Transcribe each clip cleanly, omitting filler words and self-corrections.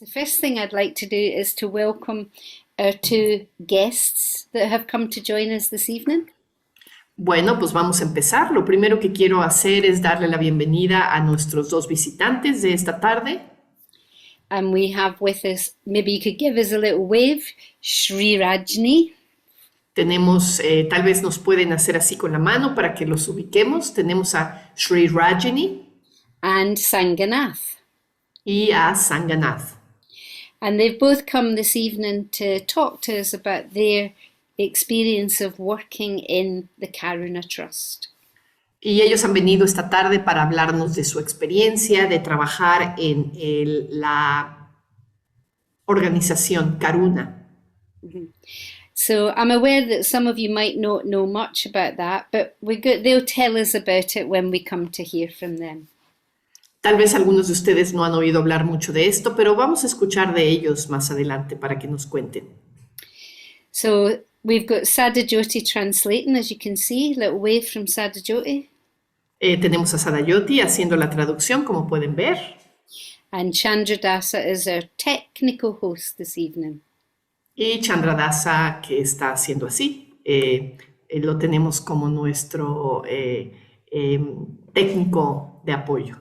The first thing I'd like to do is to welcome our two guests that have come to join us this evening. Bueno, pues vamos a empezar. Lo primero que quiero hacer es darle la bienvenida a nuestros dos visitantes de esta tarde. And we have with us, maybe you could give us a little wave, Sri Rajni. Tenemos, tal vez nos pueden hacer así con la mano para que los ubiquemos. Tenemos a Sri Rajini And Sanganath. y a Sanganath. And they've both come this evening to talk to us about their experience of working in the Karuna Trust. Y ellos han venido esta tarde para hablarnos de su experiencia de trabajar en la organización Karuna. Mm-hmm. So I'm aware that some of you might not know much about that, but they'll tell us about it when we come to hear from them. Tal vez algunos de ustedes no han oído hablar mucho de esto, pero vamos a escuchar de ellos más adelante para que nos cuenten. So we've got Sadajoti translating, as you can see, little wave from Sadajoti. Tenemos a Sadajoti haciendo la traducción, como pueden ver. And Chandradasa is our technical host this evening. Y Chandradasa, que está haciendo así, lo tenemos como nuestro técnico de apoyo.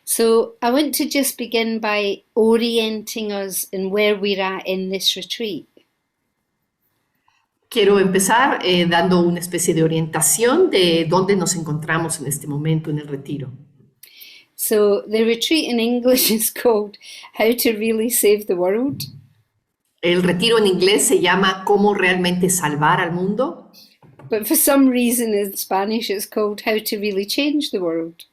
So I want to just begin by orienting us in where we're at in this retreat. Quiero empezar dando una especie de orientación de dónde nos encontramos en este momento en el retiro. So the retreat in English is called How to Really Save the World. El retiro en inglés se llama ¿Cómo realmente salvar al mundo? But for some reason in Spanish it's called How to Really Change the World.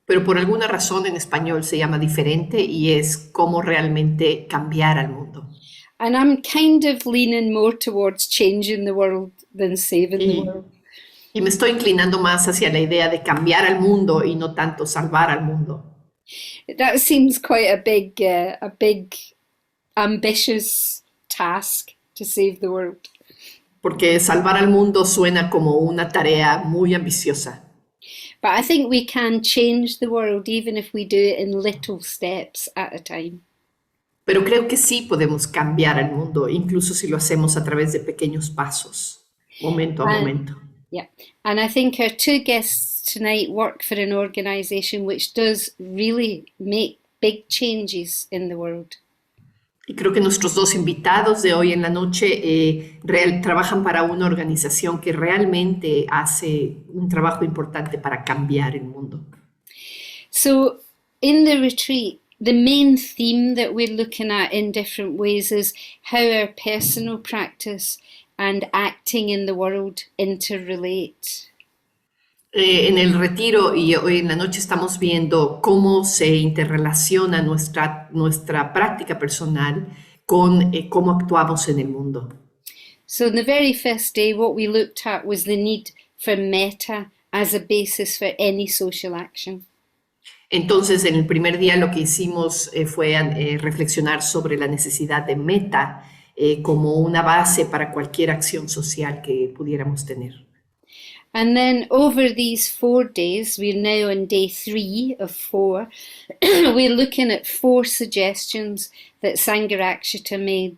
Pero por alguna razón en español se llama diferente y es cómo realmente cambiar al mundo. And I'm kind of leaning more towards changing the world than saving the world. Y me estoy inclinando más hacia la idea de cambiar al mundo y no tanto salvar al mundo. That seems quite a big ambitious task to save the world. Porque salvar al mundo suena como una tarea muy ambiciosa. But I think we can change the world even if we do it in little steps at a time. Pero creo que sí podemos cambiar el mundo, incluso si lo hacemos a través de pequeños pasos, momento a momento. Yeah, and I think our two guests tonight work for an organization which does really make big changes in the world. Y creo que nuestros dos invitados de hoy en la noche trabajan para una organización que realmente hace un trabajo importante para cambiar el mundo. So, in the retreat, the main theme that we're looking at in different ways is how our personal practice and acting in the world interrelate. En el retiro y hoy en la noche estamos viendo cómo se interrelaciona nuestra práctica personal con cómo actuamos en el mundo. So in the very first day, what we looked at was the need for metta as a basis for any social action. Entonces, en el primer día lo que hicimos fue reflexionar sobre la necesidad de metta como una base para cualquier acción social que pudiéramos tener. And then over these 4 days, we're now on day 3 of 4, we're looking at 4 suggestions that Sangharakshita made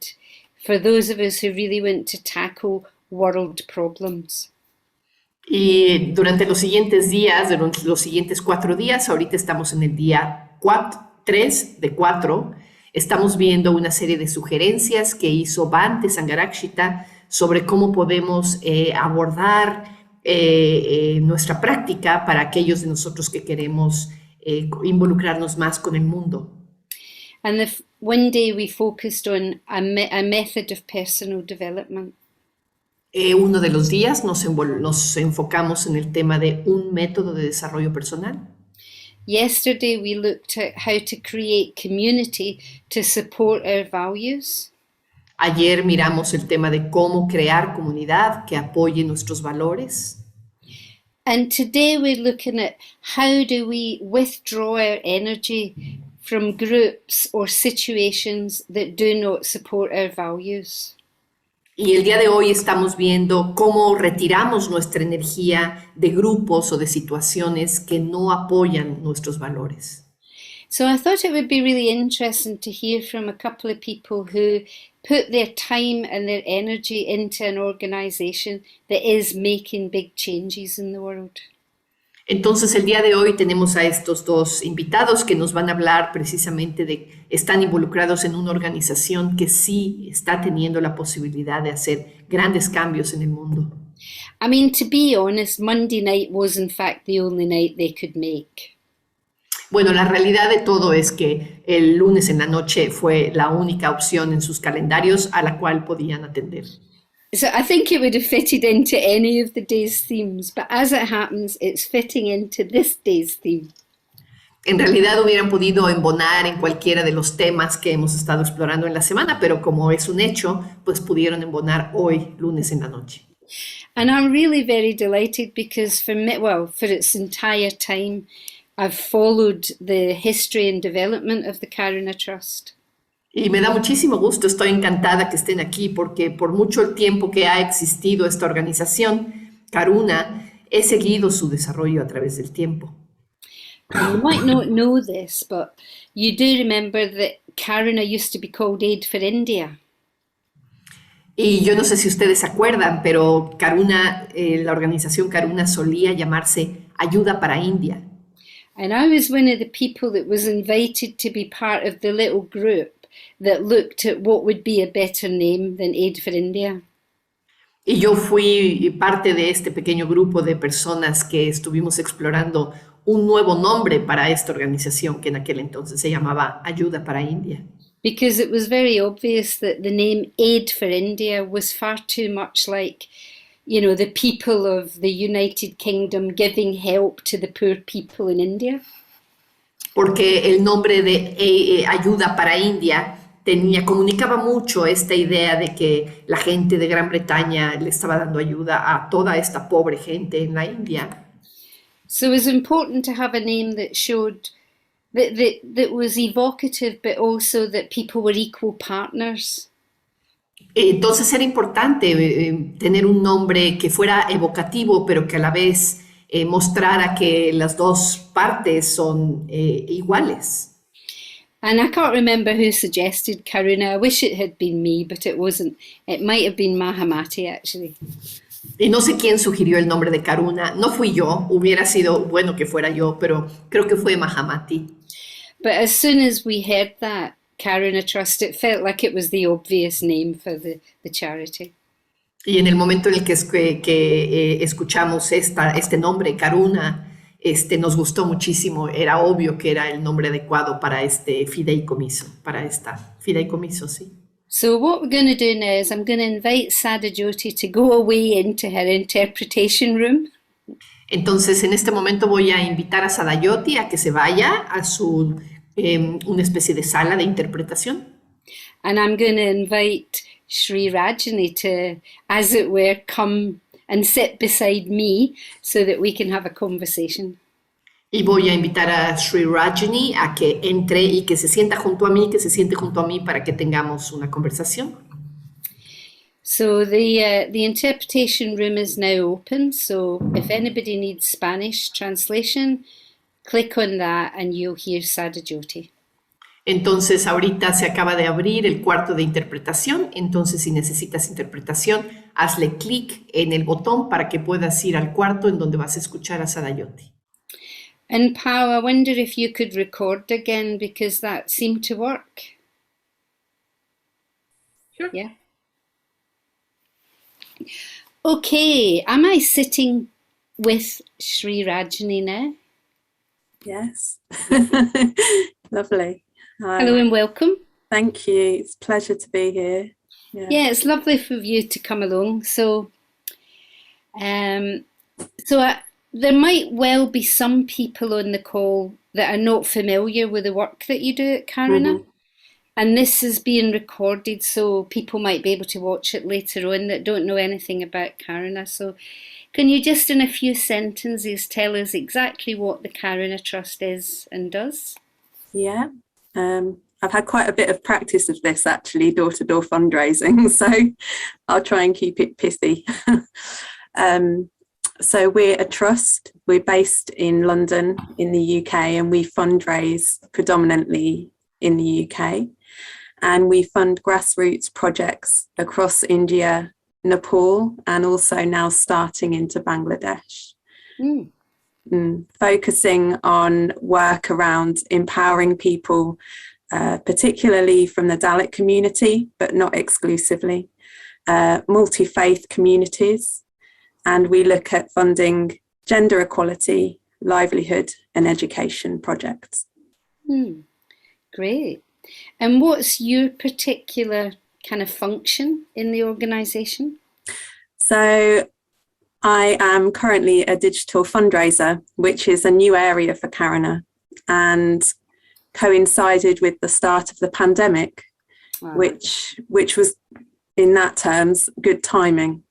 for those of us who really want to tackle world problems. Y durante los siguientes días, durante los siguientes 4 días, ahorita estamos en el día 3 de 4, estamos viendo una serie de sugerencias que hizo Bhante Sangharakshita sobre cómo podemos abordar nuestra práctica para aquellos de nosotros que queremos involucrarnos más con el mundo. And one day we focused on a method of personal development. Uno de los días nos enfocamos en el tema de un método de desarrollo personal. Yesterday we looked at how to create community to support our values. Ayer miramos el tema de cómo crear comunidad que apoye nuestros valores. And today we're looking at how do we withdraw our energy from groups or situations that do not support our values. Y el día de hoy estamos viendo cómo retiramos nuestra energía de grupos o de situaciones que no apoyan nuestros valores. So I thought it would be really interesting to hear from a couple of people who put their time and their energy into an organization that is making big changes in the world. Entonces, el día de hoy tenemos a estos dos invitados que nos van a hablar precisamente de, están involucrados en una organización que sí está teniendo la posibilidad de hacer grandes cambios en el mundo. I mean, to be honest, Monday night was in fact the only night they could make. Bueno, la realidad de todo es que el lunes en la noche fue la única opción en sus calendarios a la cual podían atender. So I think it would have fitted into any of the day's themes, but as it happens, it's fitting into this day's theme. En realidad hubieran podido embonar en cualquiera de los temas que hemos estado explorando en la semana, pero como es un hecho, pues pudieron embonar hoy, lunes en la noche. And I'm really very delighted because for me, well, for its entire time, I've followed the history and development of the Karuna Trust. Y me da muchísimo gusto, estoy encantada que estén aquí porque por mucho el tiempo que ha existido esta organización, Karuna, he seguido su desarrollo a través del tiempo. And you might not know this, but you do remember that Karuna used to be called Aid for India. Y yo no sé si ustedes se acuerdan, pero Karuna, la organización Karuna solía llamarse Ayuda para India. And I was one of the people that was invited to be part of the little group that looked at what would be a better name than Aid for India. Y yo fui parte de este pequeño grupo de personas que estuvimos explorando un nuevo nombre para esta organización que en aquel entonces se llamaba Ayuda para India. Because it was very obvious that the name Aid for India was far too much like, you know, the people of the United Kingdom giving help to the poor people in India. Porque el nombre de Ayuda para India comunicaba mucho esta idea de que la gente de Gran Bretaña le estaba dando ayuda a toda esta pobre gente en la India. So it was important to have a name that showed that was evocative, but also that people were equal partners. Entonces era importante tener un nombre que fuera evocativo, pero que a la vez mostrara que las dos partes son iguales. And I can't remember who suggested Karuna. I wish it had been me, but it wasn't. It might have been Mahamati, actually. Y no sé quién sugirió el nombre de Karuna. No fui yo. Hubiera sido bueno que fuera yo, pero creo que fue Mahamati. But as soon as we heard that, Karuna Trust, it felt like it was the obvious name for the charity. Y en el momento en el que escuchamos este nombre, Karuna, nos gustó muchísimo. Era obvio que era el nombre adecuado para este fideicomiso, para esta fideicomiso, sí. So what we're going to do now is I'm going to invite Sada Jyoti to go away into her interpretation room. Entonces, en este momento voy a invitar a Sada Jyoti a que se vaya a su una especie de sala de interpretación. And I'm going to invite Sri Rajani to, as it were, come and sit beside me so that we can have a conversation. Y voy a invitar a Sri Rajani a que entre y que se sienta junto a mí, que se siente junto a mí para que tengamos una conversación. So the interpretation room is now open. So if anybody needs Spanish translation, click on that and you'll hear Sada Jyoti. Entonces, ahorita se acaba de abrir el cuarto de interpretación. Entonces, si necesitas interpretación, hazle clic en el botón para que puedas ir al cuarto en donde vas a escuchar a Sada Jyoti. And Pau, I wonder if you could record again because that seemed to work. Sure. Yeah. Okay, am I sitting with Sri Rajani now? Yes. Lovely. Hi. Hello and welcome. Thank you. It's a pleasure to be here. Yeah, it's lovely for you to come along. So, there might well be some people on the call that are not familiar with the work that you do at Karuna. Mm-hmm. And this is being recorded, so people might be able to watch it later on that don't know anything about Karuna. So can you just in a few sentences tell us exactly what the Karuna Trust is and does? Yeah. I've had quite a bit of practice of this actually, door-to-door fundraising, so I'll try and keep it pithy. So we're a trust. We're based in London, in the UK, and we fundraise predominantly in the UK. And we fund grassroots projects across India, Nepal, and also now starting into Bangladesh. Focusing on work around empowering people, particularly from the Dalit community, but not exclusively, multi-faith communities, and we look at funding gender equality, livelihood and education projects. Great. And what's your particular kind of function in the organisation? So I am currently a digital fundraiser, which is a new area for Karuna, and coincided with the start of the pandemic, which was, in that terms, good timing.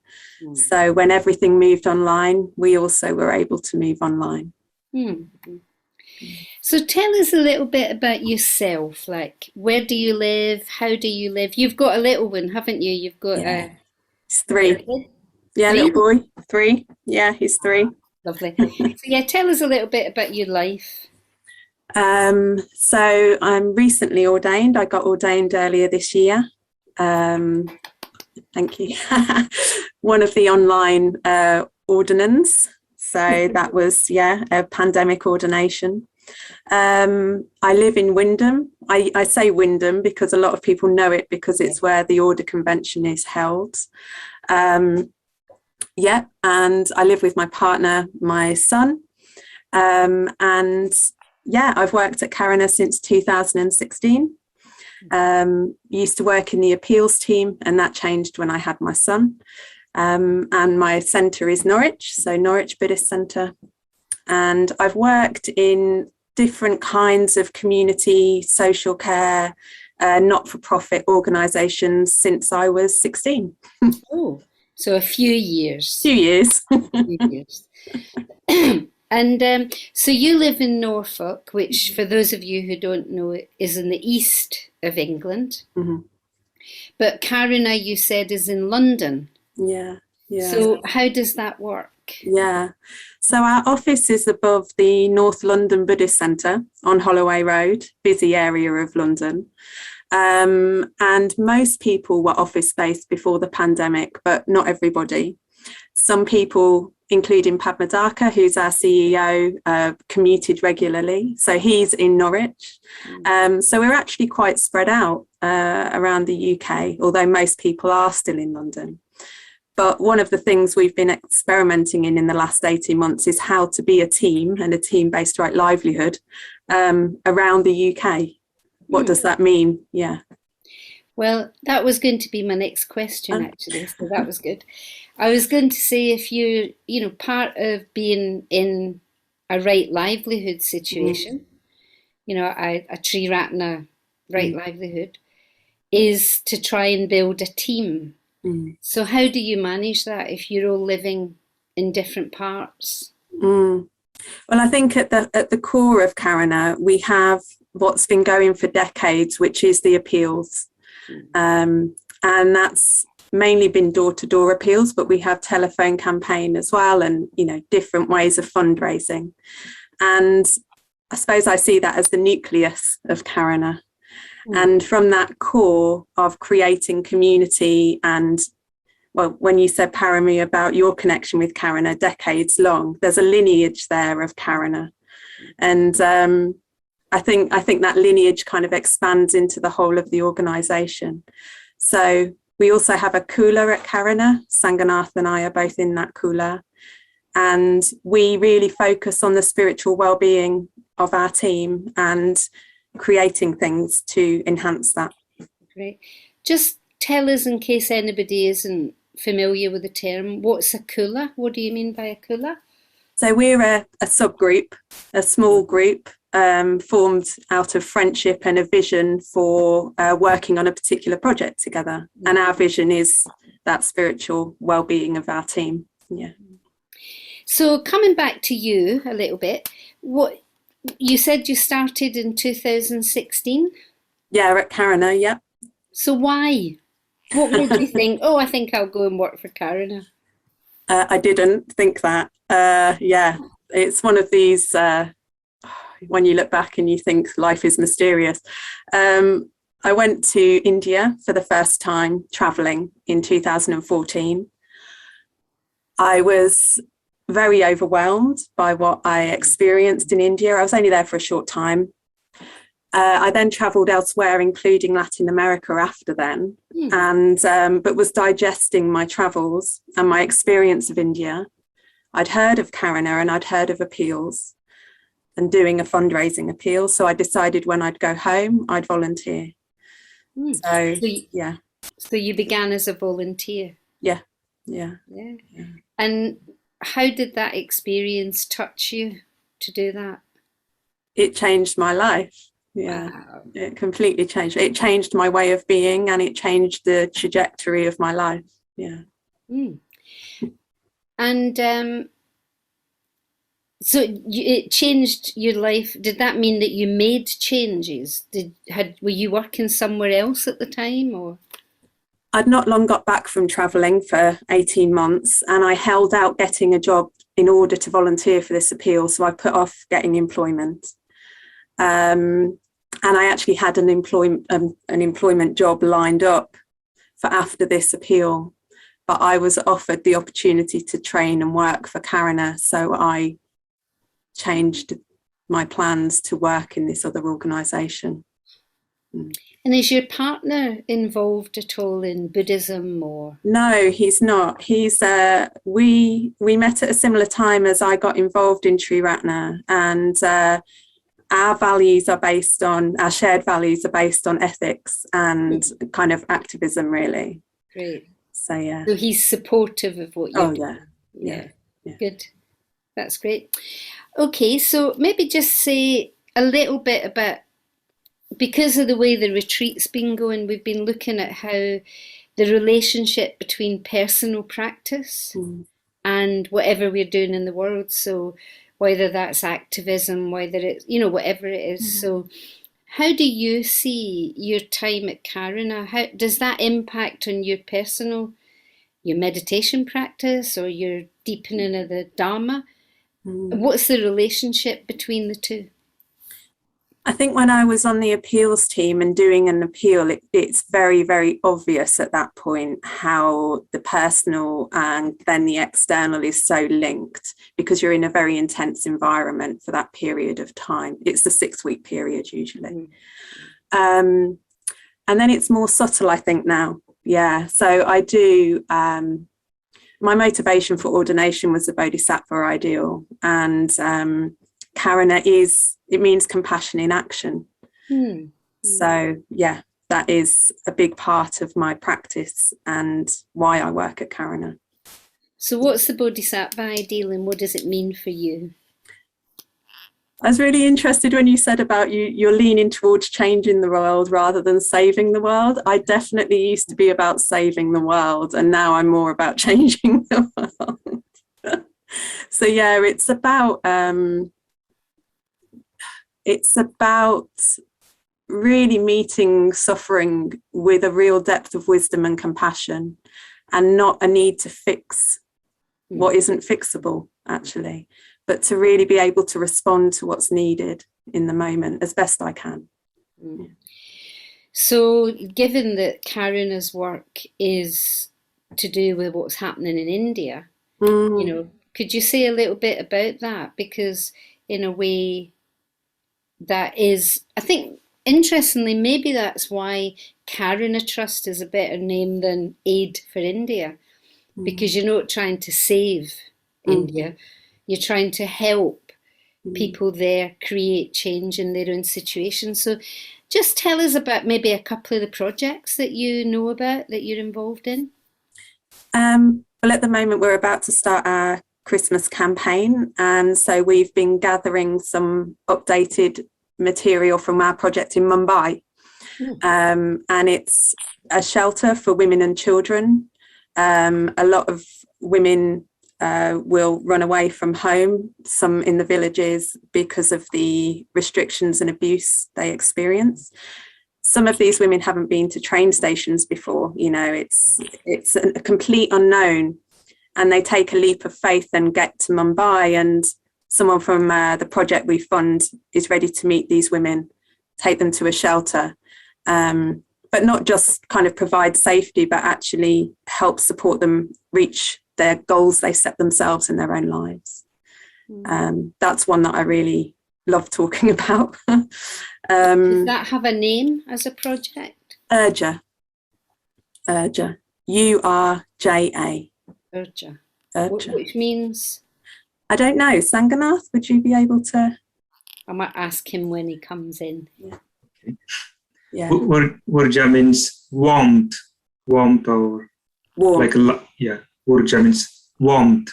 So when everything moved online, we also were able to move online. So tell us a little bit about yourself. Like, where do you live? How do you live? You've got a little one, haven't you? You've got He's 3. Yeah, 3? little boy, 3. Yeah, he's 3. Lovely. So yeah, tell us a little bit about your life. So I'm recently ordained. I got ordained earlier this year. Thank you. One of the online ordinands. So that was, a pandemic ordination. I live in Wymondham. I say Wymondham because a lot of people know it because it's where the Order Convention is held. And I live with my partner, my son. I've worked at Karuna since 2016. Used to work in the appeals team, and that changed when I had my son. And my centre is Norwich, so Norwich Buddhist Centre. And I've worked in different kinds of community, social care, not-for-profit organisations since I was 16. Oh, so a few years. Few years. Few years. And so you live in Norfolk, which, for those of you who don't know, is in the east of England. Mm-hmm. But Karuna, you said, is in London. Yeah. So how does that work? Yeah. So our office is above the North London Buddhist Centre on Holloway Road, busy area of London. And most people were office-based before the pandemic, but not everybody. Some people, including Padmadaka, who's our CEO, commuted regularly. So he's in Norwich. So we're actually quite spread out around the UK, although most people are still in London. But one of the things we've been experimenting in the last 18 months is how to be a team and a team-based right livelihood around the UK. What does that mean? Yeah. Well, that was going to be my next question, actually. So that was good. I was going to say, if part of being in a right livelihood situation, a Triratna right livelihood, is to try and build a team. So how do you manage that if you're all living in different parts? Well, I think at the core of Karuna, we have what's been going for decades, which is the appeals. And that's mainly been door-to-door appeals, but we have telephone campaign as well, and different ways of fundraising. And I suppose I see that as the nucleus of Karuna. And from that core of creating community, and when you said, Parami, about your connection with Karuna, decades long, there's a lineage there of Karuna. And I think that lineage kind of expands into the whole of the organisation. So we also have a Kula at Karuna. Sanganath and I are both in that Kula. And we really focus on the spiritual well-being of our team and creating things to enhance that. Great. Just tell us, in case anybody isn't familiar with the term, what's a Kula? What do you mean by a Kula? So we're a subgroup, a small group formed out of friendship and a vision for working on a particular project together. And our vision is that spiritual well-being of our team. Yeah. So coming back to you a little bit, what you said you started in 2016? Yeah, at Karuna, yeah. So why? What made you think, I think I'll go and work for Karuna? I didn't think that. Yeah, it's one of these, when you look back and you think life is mysterious. I went to India for the first time traveling in 2014. I was very overwhelmed by what I experienced in India. I was only there for a short time. I then travelled elsewhere, including Latin America after then, and but was digesting my travels and my experience of India. I'd heard of Karuna and I'd heard of appeals and doing a fundraising appeal. So I decided when I'd go home, I'd volunteer. So you began as a volunteer. Yeah. And how did that experience touch you to do that? It changed my life. Yeah, wow. It completely changed. It changed my way of being and it changed the trajectory of my life. Yeah. And so it changed your life. Did that mean that you made changes? Were you working somewhere else at the time, or? I'd not long got back from travelling for 18 months and I held out getting a job in order to volunteer for this appeal. So I put off getting employment. And I actually had an employment job lined up for after this appeal, but I was offered the opportunity to train and work for Karuna. So I changed my plans to work in this other organisation. And is your partner involved at all in Buddhism, or? No, he's not. He's we met at a similar time as I got involved in Triratna, and our shared values are based on ethics and kind of activism, really. Great. So yeah. So he's supportive of what you're doing. Yeah. Good. That's great. Okay, so maybe just say a little bit about, because of the way the retreat's been going, we've been looking at how the relationship between personal practice and whatever we're doing in the world. So whether that's activism, whether it's, whatever it is. So how do you see your time at Karuna? How does that impact on your meditation practice or your deepening of the Dharma? What's the relationship between the two? I think when I was on the appeals team and doing an appeal, it's very, very obvious at that point how the personal and then the external is so linked, because you're in a very intense environment for that period of time. It's the 6-week period usually. And then it's more subtle, I think, now. Yeah, so I do, my motivation for ordination was the Bodhisattva ideal, and Karuna it means compassion in action. So yeah, that is a big part of my practice and why I work at Karuna. So what's the Bodhisattva ideal and what does it mean for you? I was really interested when you said about you're leaning towards changing the world rather than saving the world. I definitely used to be about saving the world, and now I'm more about changing the world. So yeah, it's about really meeting suffering with a real depth of wisdom and compassion, and not a need to fix what isn't fixable, actually, but to really be able to respond to what's needed in the moment as best I can. So given that Karuna's work is to do with what's happening in India, could you say a little bit about that? Because in a way, that is, I think, interestingly, maybe that's why Karuna Trust is a better name than Aid for India, because you're not trying to save India, you're trying to help people there create change in their own situation. So just tell us about maybe a couple of the projects that you know about, that you're involved in. Well, at the moment, we're about to start our Christmas campaign, and so we've been gathering some updated material from our project in Mumbai, and it's a shelter for women and children. A lot of women will run away from home, some in the villages, because of the restrictions and abuse they experience. Some of these women haven't been to train stations before, it's a complete unknown. and they take a leap of faith and get to Mumbai, and someone from the project we fund is ready to meet these women, take them to a shelter, but not just kind of provide safety, but actually help support them reach their goals they set themselves in their own lives. That's one that I really love talking about. Does that have a name as a project? Urja. Urja. URJA. Urja. Urja. Which means? I don't know. Sanganath, would you be able to? I might ask him when he comes in. Yeah. Yeah. Urja means warmth or Warm. like Urja means warmth.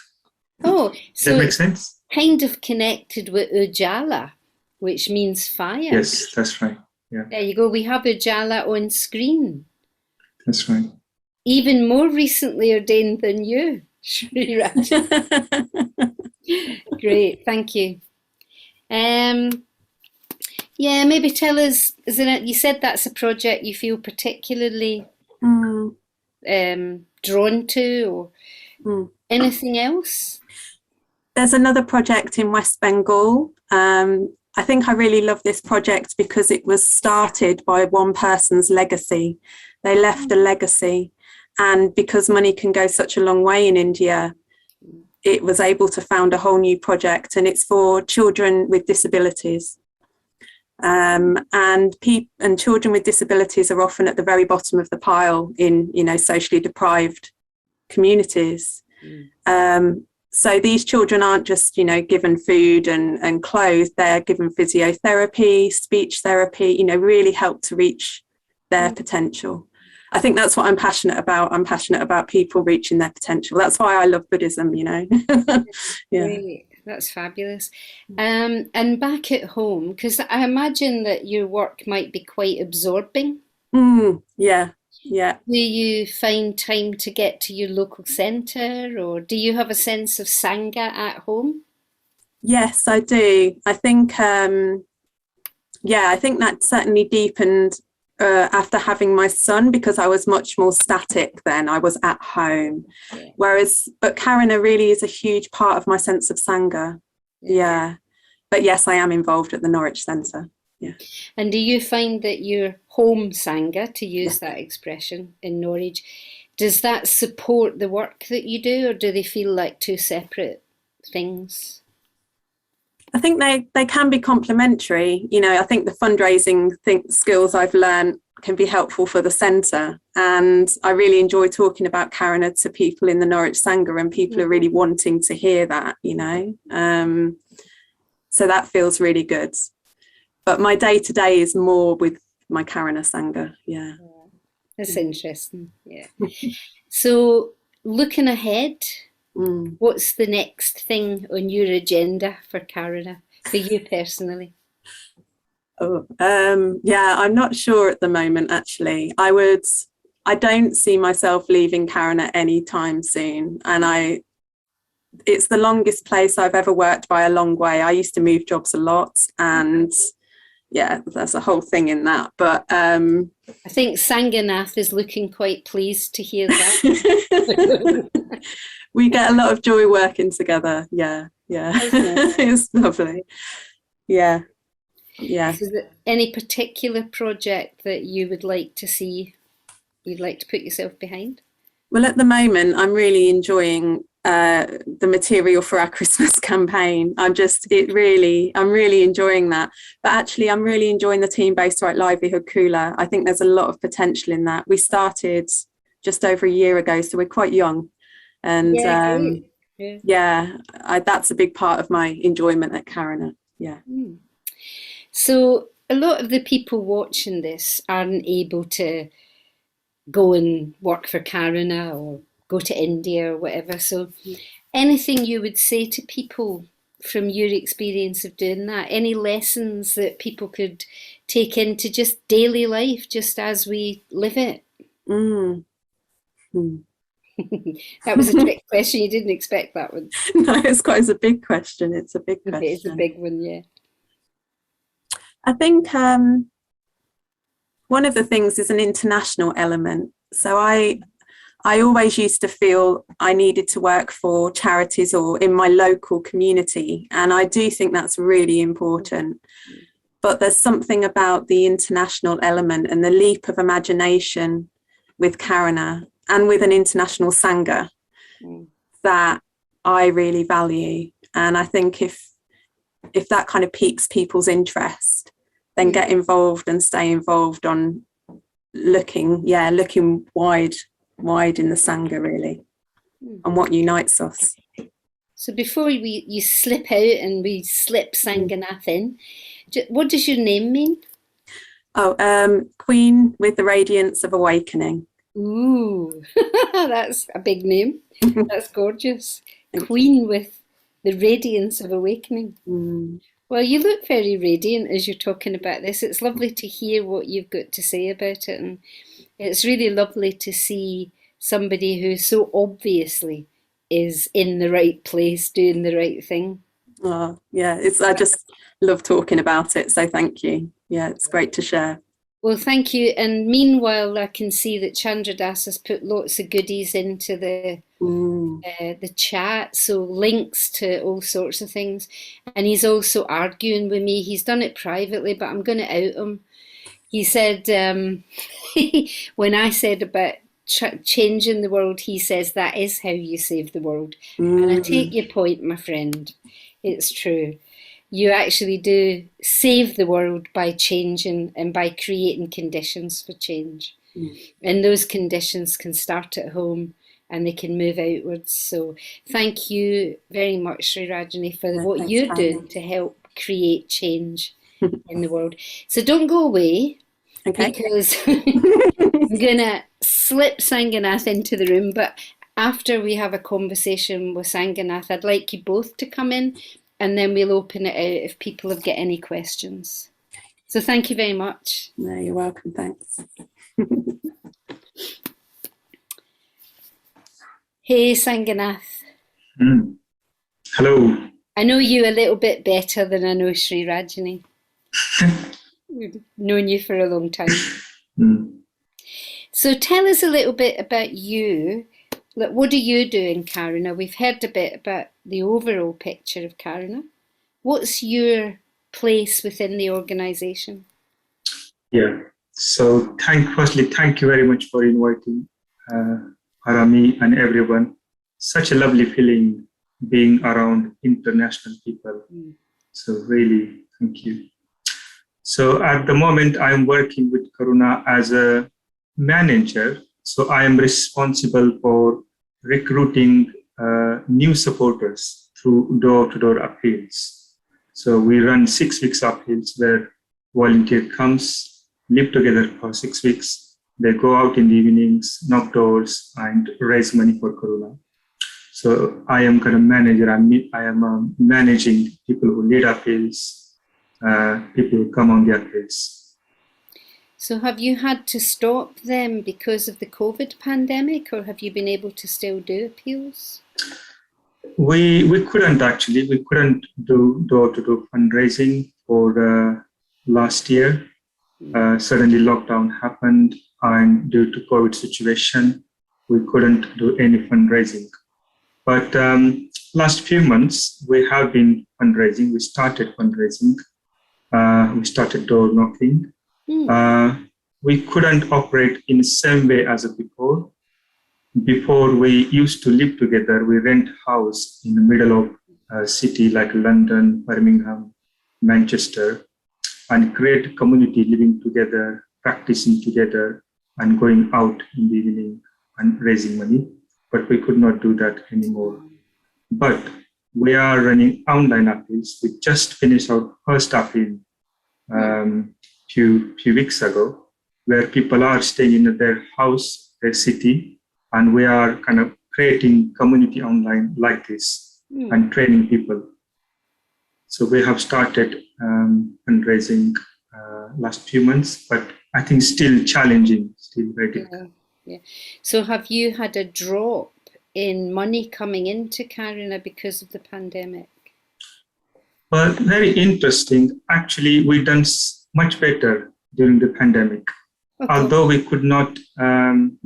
Oh, Does so that make it's sense? kind of connected with Ujala, which means fire. Yes, that's right. Yeah, There you go. We have Ujala on screen. that's right. Even more recently ordained than you, Shri Raj. Great, thank you. Yeah, maybe tell us, you said that's a project you feel particularly drawn to, or anything else? There's another project in West Bengal. I think I really love this project because it was started by one person's legacy. They left a legacy, and because money can go such a long way in India, it was able to found a whole new project, and it's for children with disabilities. And children with disabilities are often at the very bottom of the pile in, socially deprived communities. So these children aren't just, given food and clothes, they're given physiotherapy, speech therapy, really help to reach their potential. I think that's what I'm passionate about. I'm passionate about people reaching their potential. That's why I love Buddhism, Yeah. Great. That's fabulous. And back at home, because I imagine that your work might be quite absorbing. Yeah. Do you find time to get to your local centre, or do you have a sense of Sangha at home? Yes, I do. I think, I think that certainly deepened after having my son, because I was much more static then. I was at home. Yeah. But Karuna really is a huge part of my sense of Sangha. Yeah. But yes, I am involved at the Norwich Centre. Yeah. And do you find that your home Sangha, to use that expression, in Norwich, does that support the work that you do, or do they feel like two separate things? I think they can be complementary. I think the fundraising skills I've learned can be helpful for the centre. And I really enjoy talking about Karuna to people in the Norwich Sangha, and people are really wanting to hear that, So that feels really good. But my day-to-day is more with my Karuna Sangha. Yeah. That's interesting. Yeah. So looking ahead, what's the next thing on your agenda for Karuna, for you personally? I'm not sure at the moment, actually. I don't see myself leaving Karuna anytime soon. And it's the longest place I've ever worked by a long way. I used to move jobs a lot, and there's a whole thing in that. But I think Sanganath is looking quite pleased to hear that. We get a lot of joy working together. Yeah. It's lovely. Yeah. Is there any particular project that you would like to see, you'd like to put yourself behind? Well, at the moment, I'm really enjoying the material for our Christmas campaign. I'm really enjoying that. But actually, I'm really enjoying the team-based right livelihood Kula. I think there's a lot of potential in that. We started just over a year ago, so we're quite young. And that's a big part of my enjoyment at Karuna. Yeah. So a lot of the people watching this aren't able to go and work for Karuna or go to India or whatever. So anything you would say to people from your experience of doing that? Any lessons that people could take into just daily life, just as we live it? That was a trick question. You didn't expect that one. No, it's a big question. It's a big question. It's a big one, yeah. I think one of the things is an international element. So I I always used to feel I needed to work for charities or in my local community, and I do think that's really important. But there's something about the international element and the leap of imagination with Karuna and with an international Sangha that I really value. And I think if that kind of piques people's interest, then get involved and stay involved on looking wide in the Sangha, really, and what unites us. So before you slip out and we slip Sanganath in, what does your name mean? Queen with the Radiance of Awakening. Ooh, that's a big name. That's gorgeous. Queen with the Radiance of Awakening. Well, you look very radiant as you're talking about this. It's lovely to hear what you've got to say about it, and it's really lovely to see somebody who so obviously is in the right place, doing the right thing. Oh, yeah, I just love talking about it, so thank you. Yeah, it's great to share. Well, thank you. And meanwhile, I can see that Chandradas has put lots of goodies into the chat, so links to all sorts of things. And he's also arguing with me. He's done it privately, but I'm going to out him. He said, when I said about changing the world, he says that is how you save the world. And I take your point, my friend. It's true. You actually do save the world by changing and by creating conditions for change. And those conditions can start at home and they can move outwards. So thank you very much, Sri Rajani, for what you're doing to help create change in the world. So don't go away, because I'm going to slip Sanganath into the room. But after we have a conversation with Sanganath, I'd like you both to come in, and then we'll open it out if people have got any questions. So thank you very much. No, you're welcome. Thanks. Hey, Sanganath. Hello. I know you a little bit better than I know Sri Rajani. We've known you for a long time. So tell us a little bit about you. Like, what do you do in Karuna? We've heard a bit about the overall picture of Karuna. What's your place within the organisation? Yeah. So firstly, thank you very much for inviting Arami and everyone. Such a lovely feeling being around international people. So really, thank you. So at the moment, I'm working with Karuna as a manager. So I am responsible for recruiting new supporters through door-to-door appeals. So we run 6 weeks appeals where volunteer comes, live together for 6 weeks. They go out in the evenings, knock doors, and raise money for Karuna. So I am kind of manager. I am managing people who lead appeals, people who come on the appeals. So have you had to stop them because of the COVID pandemic, or have you been able to still do appeals? We couldn't actually. We couldn't do door-to-door fundraising for last year. Suddenly lockdown happened, and due to COVID situation, we couldn't do any fundraising. But last few months, we have been fundraising. We started fundraising. We started door knocking. We couldn't operate in the same way as before. Before, we used to live together. We rent a house in the middle of a city like London, Birmingham, Manchester, and create community living together, practicing together, and going out in the evening and raising money. But we could not do that anymore. But we are running online appeals. We just finished our first appeal few weeks ago, where people are staying in their house, their city, and we are kind of creating community online like this and training people. So we have started fundraising last few months, but I think still challenging, still very difficult. Yeah. So have you had a drop in money coming into Karuna because of the pandemic? Well, very interesting. Actually, we've done much better during the pandemic. Okay. Although we could not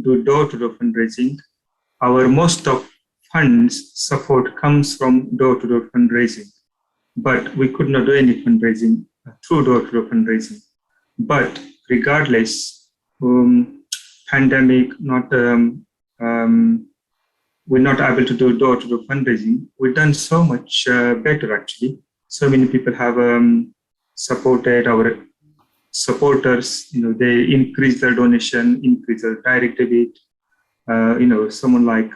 do door-to-door fundraising, our most of funds support comes from door-to-door fundraising. But we could not do any fundraising through door-to-door fundraising. But regardless, pandemic, not we're not able to do door-to-door fundraising. We've done so much better, actually. So many people have supported our supporters. They increase their donation, increase their direct debit. Someone like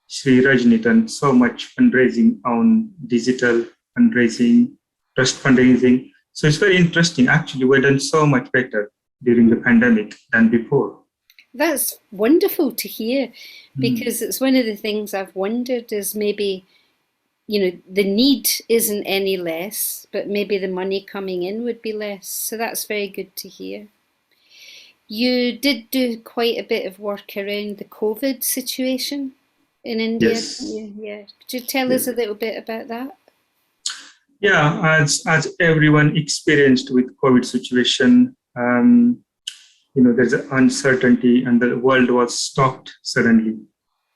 Sri Rajni done so much fundraising on digital fundraising, trust fundraising. So it's very interesting. Actually, we've done so much better during the pandemic than before. That's wonderful to hear, because it's one of the things I've wondered is maybe, the need isn't any less, but maybe the money coming in would be less. So that's very good to hear. You did do quite a bit of work around the COVID situation in India. Yes. Yeah. Could you tell us a little bit about that? Yeah, as everyone experienced with COVID situation, there's an uncertainty, and the world was stopped suddenly.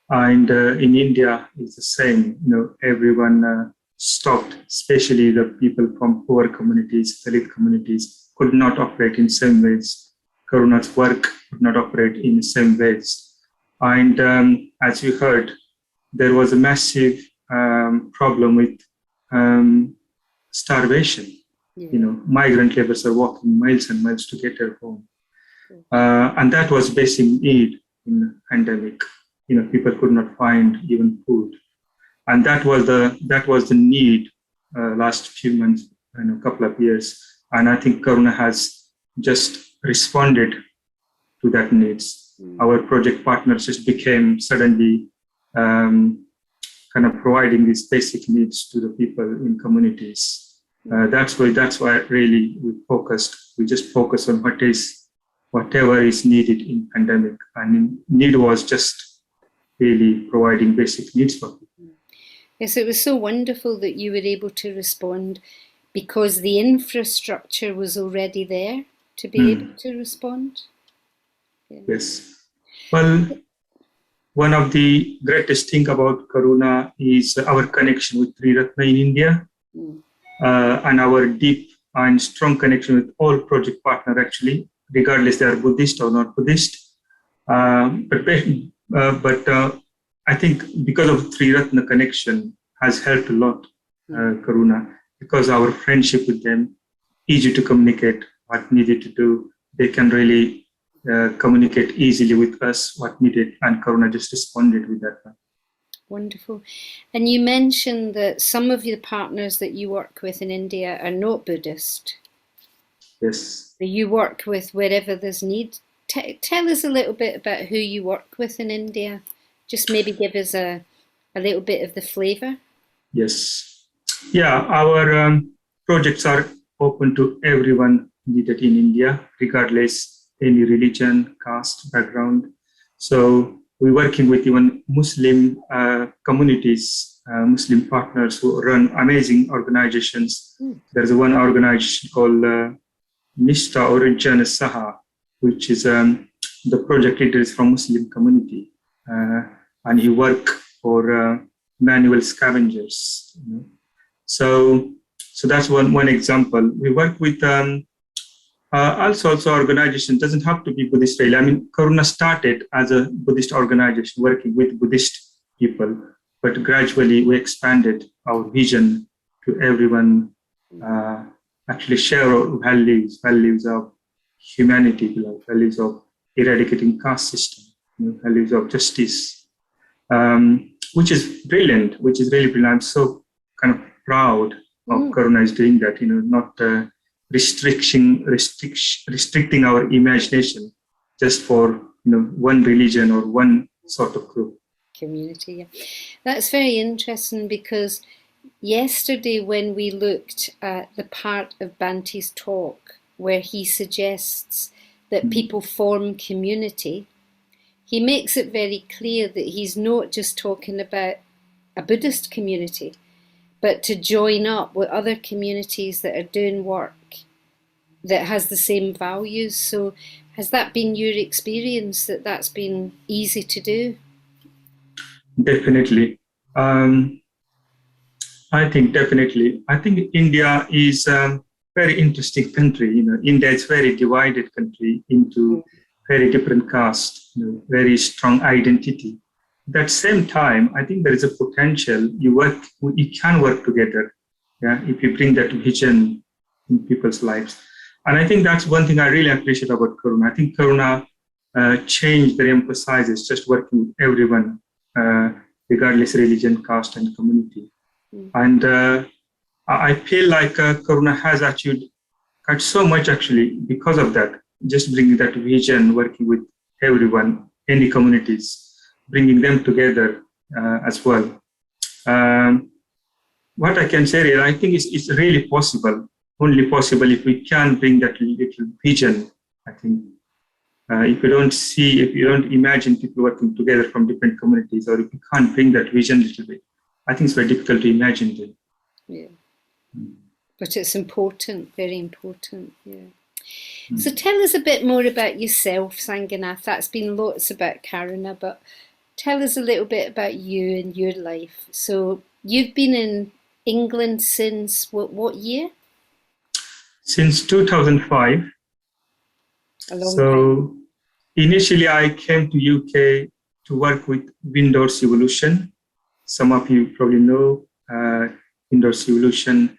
And in India, it's the same. Everyone stopped, especially the people from poor communities, Dalit communities, could not operate in same ways. Karuna's work could not operate in the same ways. And as you heard, there was a massive problem with starvation. Yeah. Migrant laborers are walking miles and miles to get their home. And that was basic need in the pandemic. People could not find even food. And that was the need last few months, couple of years. And I think Karuna has just responded to that needs. Our project partners just became suddenly kind of providing these basic needs to the people in communities. That's why really we just focus on whatever is needed in pandemic. And need was just really providing basic needs for people. Yes, it was so wonderful that you were able to respond because the infrastructure was already there to be able to respond. Yeah. Yes. Well, one of the greatest thing about Karuna is our connection with Triratna in India, and our deep and strong connection with all project partners, actually, regardless they are Buddhist or not Buddhist. But I think because of Triratna connection has helped a lot, Karuna, because our friendship with them, easy to communicate what needed to do. They can really communicate easily with us what needed, and Karuna just responded with that. Wonderful. And you mentioned that some of the partners that you work with in India are not Buddhist. Yes. You work with wherever there's need. Tell us a little bit about who you work with in India. Just maybe give us a little bit of the flavor. Yes. Yeah, our projects are open to everyone needed in India, regardless any religion, caste, background. So we're working with even Muslim communities, Muslim partners who run amazing organizations. There's one organization called Nishta Origin Saha, which is the project leader is from Muslim community, and he work for manual scavengers. So that's one example. We work with also organization doesn't have to be Buddhist really. I mean, Karuna started as a Buddhist organization working with Buddhist people, but gradually we expanded our vision to everyone. Actually share our values of humanity, values of eradicating caste system, values of justice, which is brilliant, which is really brilliant. I'm so kind of proud of Karuna is doing that, not restricting our imagination just for one religion or one sort of group. Community, yeah. That's very interesting because yesterday when we looked at the part of Bante's talk where he suggests that people form community, he makes it very clear that he's not just talking about a Buddhist community, but to join up with other communities that are doing work, that has the same values. So has that been your experience, that that's been easy to do? Definitely. I think definitely. I think India is a very interesting country. India is very divided country into very different castes, very strong identity. At that same time, I think there is a potential. You can work together. Yeah, if you bring that vision in people's lives. And I think that's one thing I really appreciate about Karuna. I think Karuna changed their emphasis just working with everyone, regardless religion, caste, and community. And I feel like Karuna has achieved quite so much actually because of that. Just bringing that vision, working with everyone, any communities, bringing them together as well. What I can say is, I think it's really possible, only possible if we can bring that little vision. I think if you don't imagine people working together from different communities, or if you can't bring that vision a little bit, I think it's very difficult to imagine them. Yeah. But it's important, very important. Yeah. So tell us a bit more about yourself, Sanganath. That's been lots about Karuna, but tell us a little bit about you and your life. So you've been in England since what year? Since 2005. A long time. So initially I came to UK to work with Windows Evolution. Some of you probably know Windows Evolution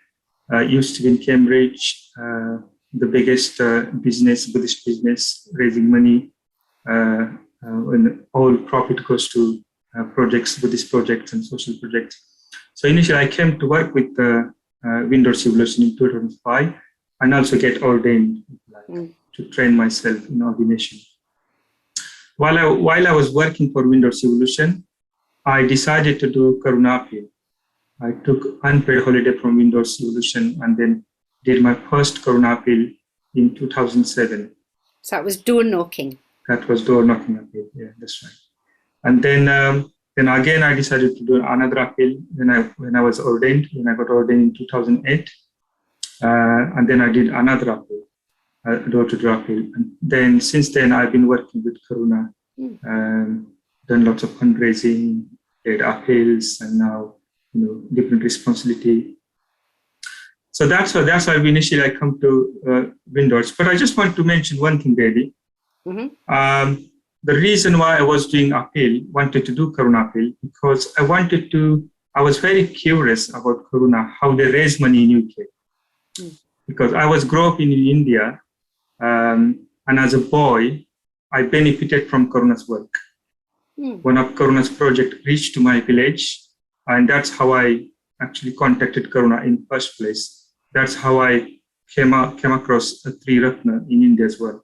used to be in Cambridge, the biggest Buddhist business, raising money. When all profit goes to Buddhist projects and social projects. So initially I came to work with Windows Evolution in 2005 and also get ordained to train myself in ordination. While I was working for Windows Evolution, I decided to do Karuna Appeal. I took unpaid holiday from Windows Evolution and then did my first Karuna Appeal in 2007. So that was door knocking. That was door knocking appeal. Yeah, that's right. And then again I decided to do another appeal when I was ordained. When I got ordained in 2008, and then I did another appeal, door-to-door appeal. And then since then I've been working with Karuna, done lots of fundraising, did appeals, and now different responsibility. So that's how initially I come to Windows. But I just want to mention one thing, really. The reason why I was doing appeal, wanted to do Karuna appeal, because I was very curious about Karuna, how they raise money in UK. Because I grew up in India, and as a boy, I benefited from Karuna's work. One of Karuna's project reached to my village, and that's how I actually contacted Karuna in first place. That's how I came across Tri Ratna in India as well.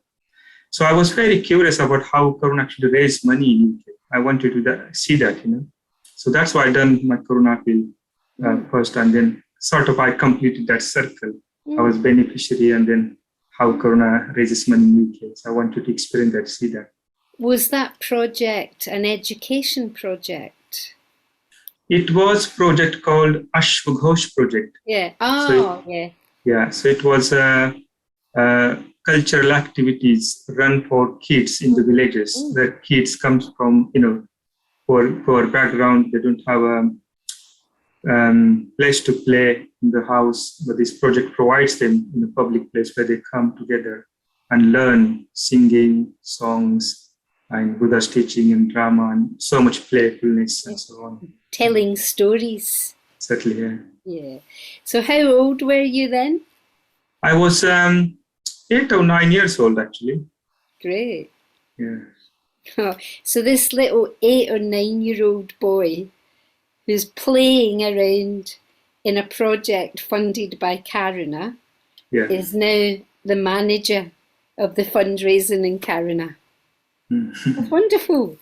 So I was very curious about how Karuna actually raised money in UK. I wanted to see that, So that's why I done my Karuna appeal first, and then sort of I completed that circle. I was beneficiary, and then how Karuna raises money in UK. So I wanted to experience that, see that. Was that project an education project? It was a project called Ashwaghosh project. Yeah. Yeah. So it was cultural activities run for kids in the villages. The kids comes from poor background. They don't have a place to play in the house, but this project provides them in a public place where they come together and learn singing, songs, and Buddha's teaching and drama, and so much playfulness and so on. Telling stories. Certainly, yeah. Yeah. So how old were you then? I was 8 or 9 years old, actually. Great. Yeah. Oh, so this little 8 or 9-year-old boy who's playing around in a project funded by Karuna is now the manager of the fundraising in Karuna. That's wonderful.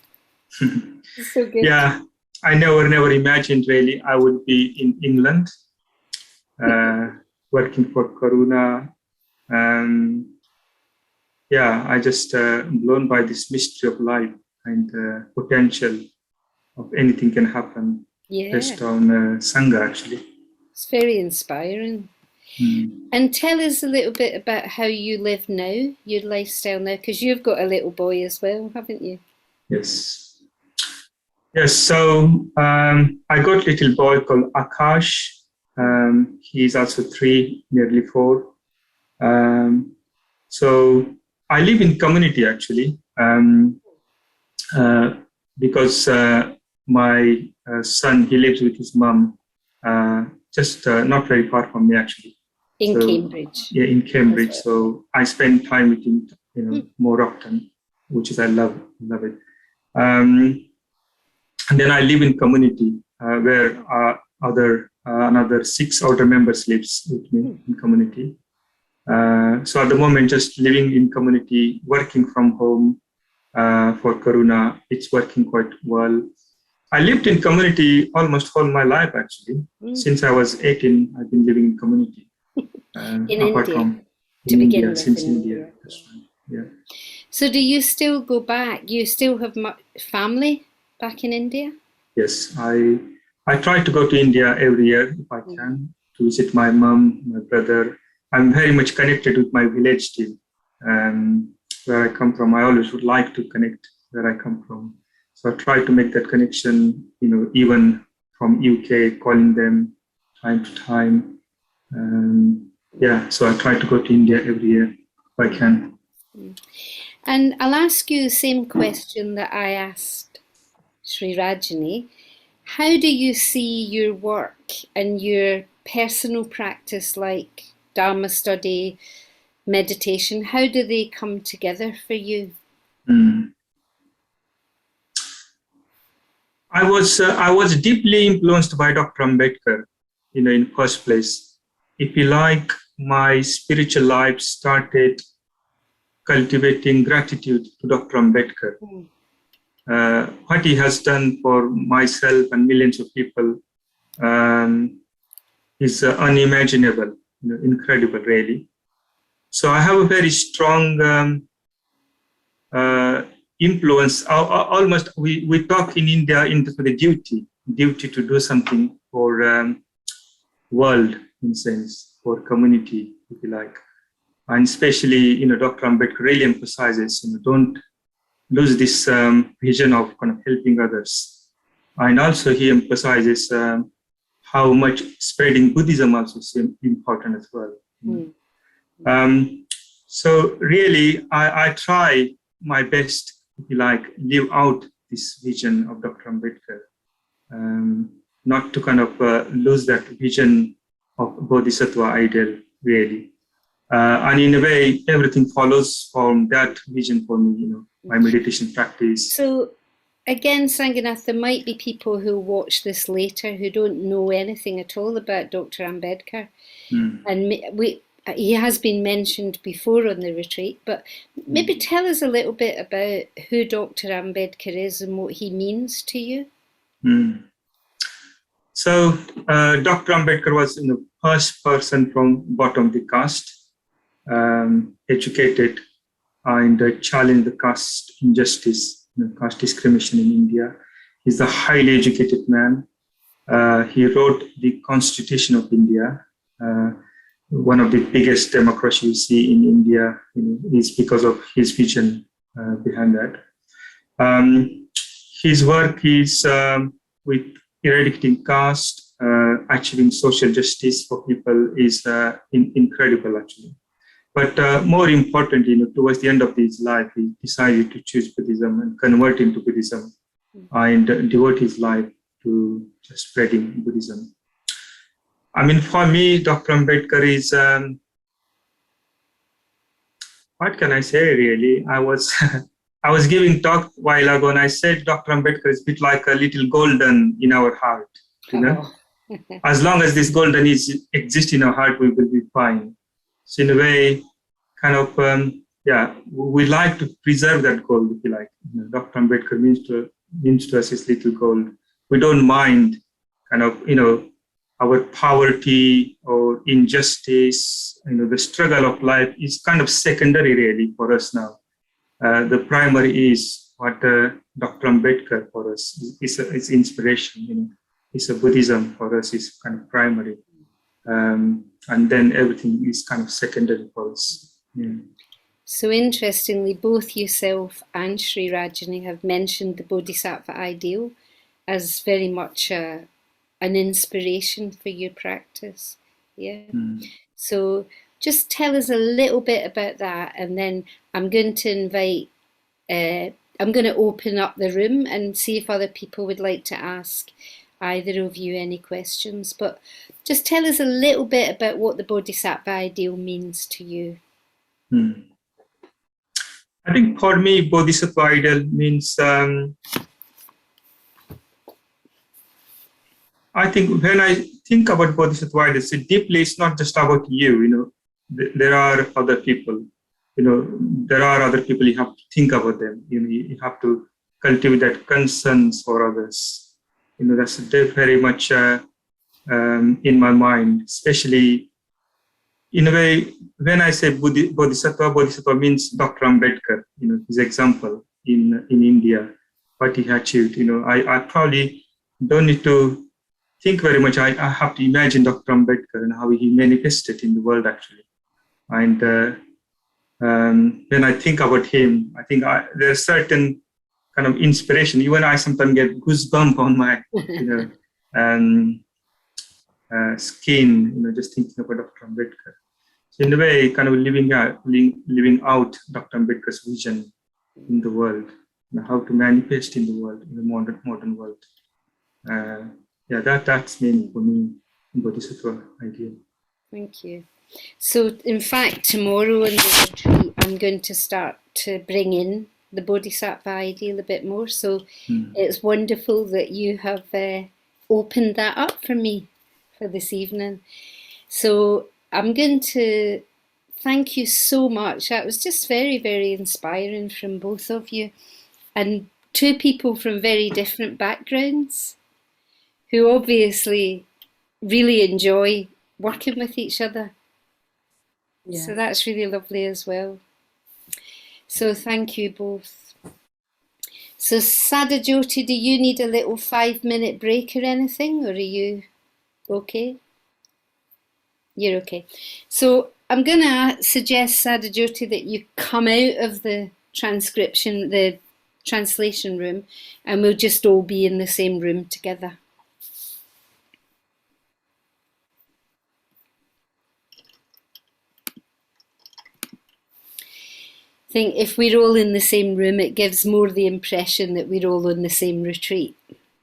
It's so good. Yeah, I never imagined really I would be in England working for Karuna. I just blown by this mystery of life and potential of anything can happen based on Sangha, actually. It's very inspiring. And tell us a little bit about how you live now, your lifestyle now, because you've got a little boy as well, haven't you? Yes. Yes. So I got a little boy called Akash. He's also 3, nearly 4. So I live in community actually, because my son, he lives with his mom, just not very far from me actually. In So, Cambridge. Yeah, in Cambridge. So I spend time with him, more often, which is I love it. And then I live in community where another 6 older members lives with me in community. So at the moment, just living in community, working from home for Karuna, it's working quite well. I lived in community almost all my life actually. Since I was 18, I've been living in community. In India, to begin with. Since India. That's right. Yeah. So do you still go back? You still have family back in India? Yes, I try to go to India every year if I can to visit my mom, my brother. I'm very much connected with my village still, where I come from. I always would like to connect where I come from. So I try to make that connection, even from UK, calling them time to time. So I try to go to India every year if I can. And I'll ask you the same question that I asked Sri Rajani. How do you see your work and your personal practice, like Dharma study, meditation, how do they come together for you? I was deeply influenced by Dr. Ambedkar, in first place. If you like, my spiritual life started cultivating gratitude to Dr. Ambedkar. What he has done for myself and millions of people is unimaginable, incredible, really. So I have a very strong influence. Almost, we talk in India into the duty to do something for world, in a sense, for community, if you like. And especially, Dr. Ambedkar really emphasizes, don't lose this vision of kind of helping others. And also he emphasizes how much spreading Buddhism also is important as well. So really, I try my best, if you like, live out this vision of Dr. Ambedkar, not to kind of lose that vision of Bodhisattva ideal, really. And in a way, everything follows from that vision for me, my meditation practice. So again, Sanganath, there might be people who watch this later who don't know anything at all about Dr. Ambedkar. And he has been mentioned before on the retreat, but maybe tell us a little bit about who Dr. Ambedkar is and what he means to you. So Dr. Ambedkar was the first person from bottom of the caste, educated and challenged the caste injustice, caste discrimination in India. He's a highly educated man. He wrote the Constitution of India. One of the biggest democracy you see in India, is because of his vision behind that. His work is with eradicating caste, achieving social justice for people is incredible, actually. But more importantly, towards the end of his life, he decided to choose Buddhism and convert into Buddhism and devote his life to just spreading Buddhism. I mean, for me, Dr. Ambedkar is, what can I say, really? I was giving talk a while ago, and I said Dr. Ambedkar is a bit like a little golden in our heart, As long as this golden exists in our heart, we will be fine. So in a way, kind of, we like to preserve that gold, if you like. Dr. Ambedkar means to us is little gold. We don't mind kind of, our poverty or injustice, the struggle of life is kind of secondary really for us now. The primary is what Dr. Ambedkar for us is inspiration, It's a Buddhism for us is kind of primary. and then everything is kind of secondary for us. Yeah. So interestingly, both yourself and Sri Rajani have mentioned the Bodhisattva ideal as very much an inspiration for your practice. Yeah. So just tell us a little bit about that, and then I'm going to invite, I'm going to open up the room and see if other people would like to ask either of you any questions. But just tell us a little bit about what the Bodhisattva ideal means to you. I think for me, Bodhisattva ideal means, I think when I think about Bodhisattva ideal, it's deeply, it's not just about you, there are other people, there are other people, you have to think about them, you have to cultivate that concerns for others. That's very much in my mind, especially in a way, when I say Bodhisattva means Dr. Ambedkar, his example in India, what he achieved. I probably don't need to think very much. I have to imagine Dr. Ambedkar and how he manifested in the world, actually. And when I think about him, I think there's certain kind of inspiration. Even I sometimes get goosebumps on my skin, just thinking about Dr. Ambedkar. So in a way, kind of living out Dr. Ambedkar's vision in the world, how to manifest in the world, in the modern world. That's meaning for me, Bodhisattva idea. Thank you. So in fact, tomorrow in the retreat, I'm going to start to bring in the Bodhisattva ideal a bit more. So it's wonderful that you have opened that up for me for this evening. So I'm going to thank you so much. That was just very, very inspiring from both of you, and two people from very different backgrounds who obviously really enjoy working with each other. Yeah. So that's really lovely as well. So thank you both. So Sadhajoti, do you need a little 5-minute break or anything, or are you okay? You're okay. So I'm going to suggest, Sadhajoti, that you come out of the translation room, and we'll just all be in the same room together. I think if we're all in the same room, it gives more the impression that we're all on the same retreat.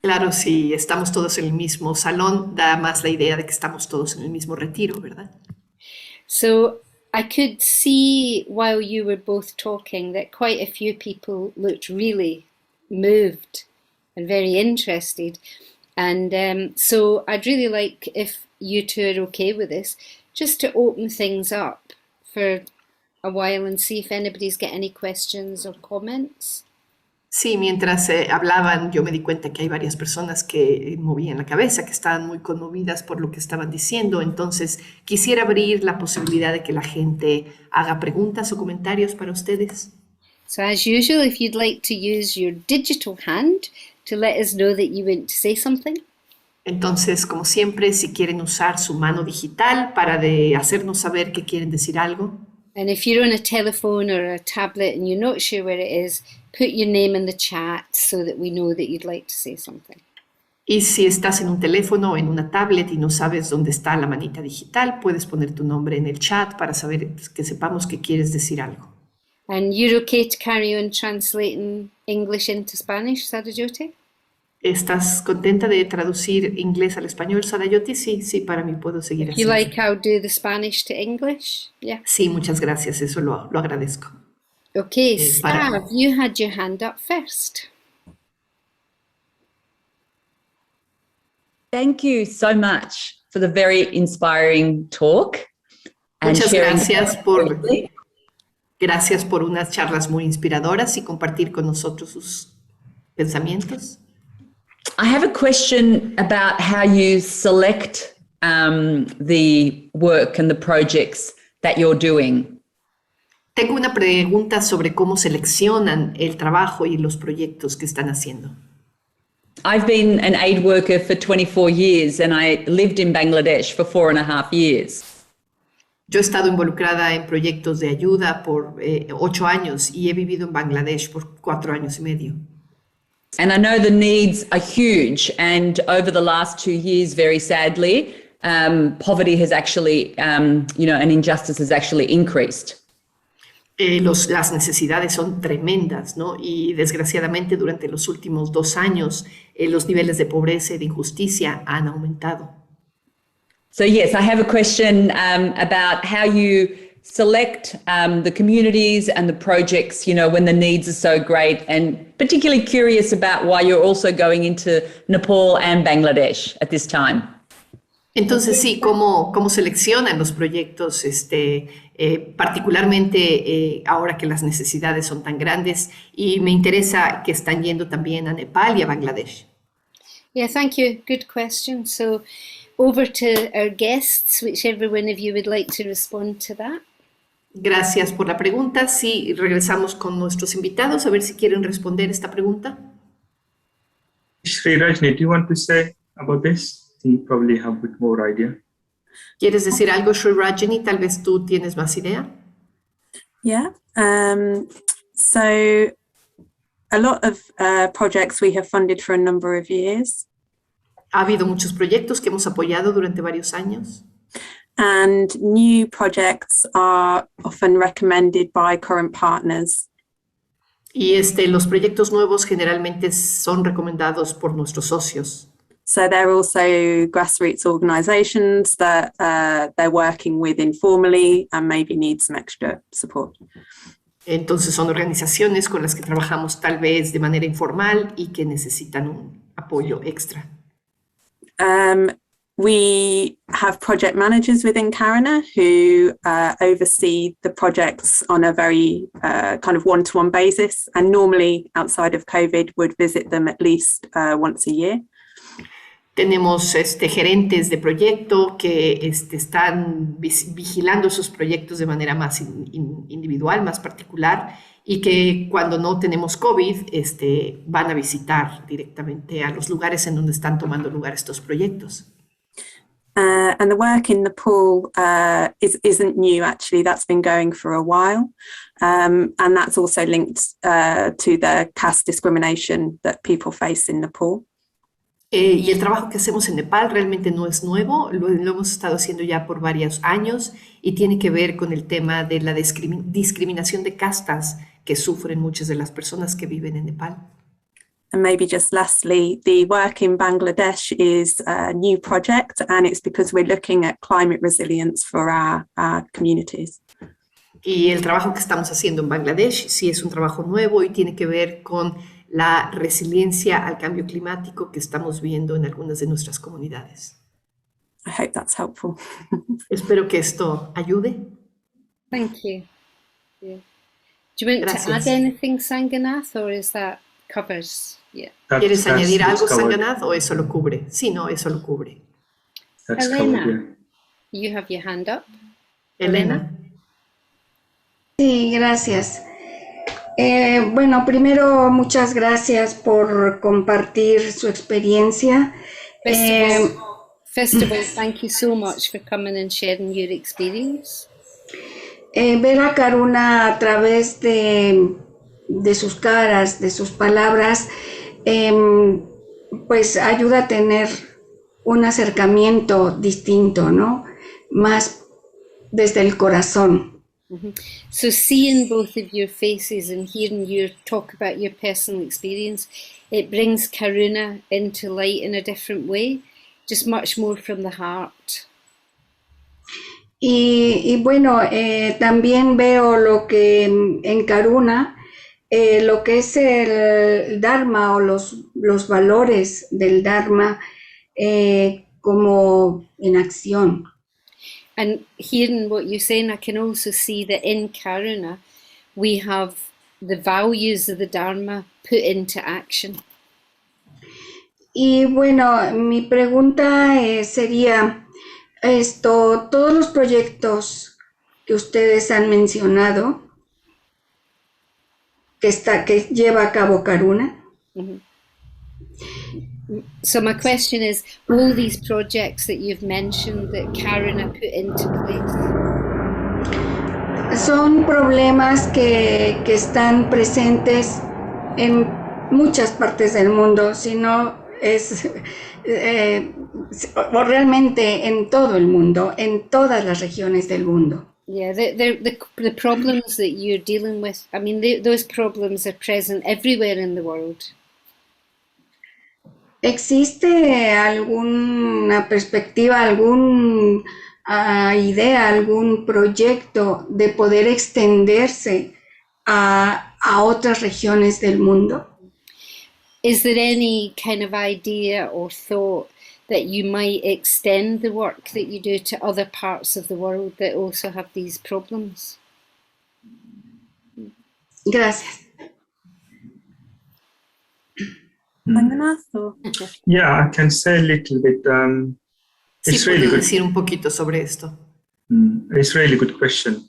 Claro, si estamos todos en el mismo salón, da más la idea de que estamos todos en el mismo retiro, ¿verdad? So I could see while you were both talking that quite a few people looked really moved and very interested. And so I'd really like, if you two are okay with this, just to open things up for a while and see if anybody's got any questions or comments. Sí, mientras hablaban, yo me di cuenta que hay varias personas que movían la cabeza, que estaban muy conmovidas por lo que estaban diciendo. Entonces, quisiera abrir la posibilidad de que la gente haga preguntas o comentarios para ustedes. So, as usual, if you'd like to use your digital hand to let us know that you want to say something. Entonces, como siempre, si quieren usar su mano digital para hacernos saber que quieren decir algo. And if you're on a telephone or a tablet and you're not sure where it is, put your name in the chat so that we know that you'd like to say something. Y si estás en un teléfono o en una tablet y no sabes dónde está la manita digital, puedes poner tu nombre en el chat para saber que sepamos que quieres decir algo. And you're okay to carry on translating English into Spanish, Sadhajoti? ¿Estás contenta de traducir inglés al español, Sadhajoti? Sí, para mí puedo seguir así. You like I'll do the Spanish to English? Yeah. Sí, muchas gracias, eso lo agradezco. Okay, Sav, you had your hand up first. Thank you so much for the very inspiring talk. Muchas gracias por unas charlas muy inspiradoras y compartir con nosotros sus pensamientos. I have a question about how you select the work and the projects that you're doing. Tengo una pregunta sobre cómo seleccionan el trabajo y los proyectos que están haciendo. I've been an aid worker for 24 years and I lived in Bangladesh for 4.5 years. Yo he estado involucrada en proyectos de ayuda por 8 años y he vivido en Bangladesh por 4 años y medio. And I know the needs are huge, and over the last 2 years, very sadly, poverty has actually, and injustice has actually increased. Las necesidades son tremendas, ¿no? Y desgraciadamente durante los últimos 2 años los niveles de pobreza y de injusticia han aumentado. So yes, I have a question about how you select the communities and the projects, when the needs are so great, and particularly curious about why you're also going into Nepal and Bangladesh at this time. Entonces sí, ¿cómo seleccionan los proyectos, particularmente ahora que las necesidades son tan grandes? Y me interesa que están yendo también a Nepal y a Bangladesh. Yeah, thank you. Good question. So over to our guests, whichever one of you would like to respond to that. Gracias por la pregunta. Sí, regresamos con nuestros invitados a ver si quieren responder esta pregunta. Sri Rajni, do you want to say about this? You probably have a bit more idea. ¿Quieres decir algo, Sri Rajani? Tal vez tú tienes más idea. Yeah. So a lot of projects we have funded for a number of years. Ha habido muchos proyectos que hemos apoyado durante varios años. And new projects are often recommended by current partners. Y los proyectos nuevos generalmente son recomendados por nuestros socios. So there are also grassroots organisations that they're working with informally and maybe need some extra support. Entonces son organizaciones con las que trabajamos tal vez de manera informal y que necesitan un apoyo extra. We have project managers within Karuna who oversee the projects on a very kind of one-to-one basis, and normally outside of COVID would visit them at least once a year. Tenemos gerentes de proyecto que están vigilando sus proyectos de manera más individual, más particular, y que cuando no tenemos COVID van a visitar directamente a los lugares en donde están tomando lugar estos proyectos. And the work in Nepal isn't new, actually. That's been going for a while. And that's also linked to the caste discrimination that people face in Nepal. Y el trabajo que hacemos en Nepal realmente no es nuevo, lo hemos estado haciendo ya por varios años y tiene que ver con el tema de la discriminación de castas que sufren muchas de las personas que viven en Nepal. And maybe just lastly, the work in Bangladesh is a new project, and it's because we're looking at climate resilience for our communities. Y el trabajo que estamos haciendo en Bangladesh sí es un trabajo nuevo y tiene que ver con la resiliencia al cambio climático que estamos viendo en algunas de nuestras comunidades. I hope that's helpful. Espero que esto ayude. Thank you. Yeah. Do you want Gracias. to add anything, Sanganath, or is that covers? Yeah. ¿Quieres añadir algo, covered. Sanganath, o eso lo cubre? Sí, no, eso lo cubre. That's Elena. covered, You have your hand up. Elena. Sí, gracias. Bueno, primero, muchas gracias por compartir su experiencia. First of all, thank you so much for coming and sharing your experience. Ver a Karuna a través de sus caras, de sus palabras, pues ayuda a tener un acercamiento distinto, ¿no? Más desde el corazón. Mm-hmm. So seeing both of your faces and hearing you talk about your personal experience, it brings Karuna into light in a different way, just much more from the heart. Y bueno, también veo lo que en Karuna, lo que es el Dharma o los valores del Dharma como en acción. And hearing what you're saying, I can also see that in Karuna, we have the values of the Dharma put into action. Y bueno, mi pregunta sería, todos los proyectos que ustedes han mencionado, que lleva a cabo Karuna, Mm-hmm. So my question is, all these projects that you've mentioned that Karuna put into place, Son problemas que están presentes en muchas partes del mundo, si no es o realmente en todo el mundo, en todas las regiones del mundo. yeah, the problems that you're dealing with, I mean, those problems are present everywhere in the world. ¿Existe alguna perspectiva, alguna idea, algún proyecto de poder extenderse a otras regiones del mundo? Is there any kind of idea or thought that you might extend the work that you do to other parts of the world that also have these problems? Gracias. Yeah, I can say a little bit. Sí, It's really puedo good. decir un poquito sobre esto. It's really good question.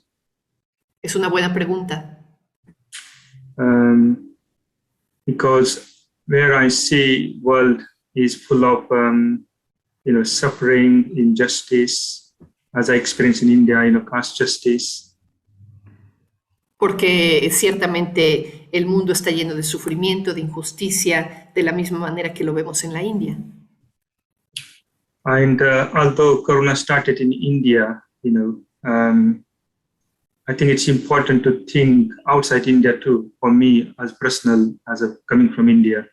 Es una buena pregunta. Because where I see world is full of suffering, injustice, as I experience in India, caste justice. Porque ciertamente el mundo está lleno de sufrimiento, de injusticia, de la misma manera que lo vemos en la India. And although Corona started in India, I think it's important to think outside India too. For me, as personal, coming from India.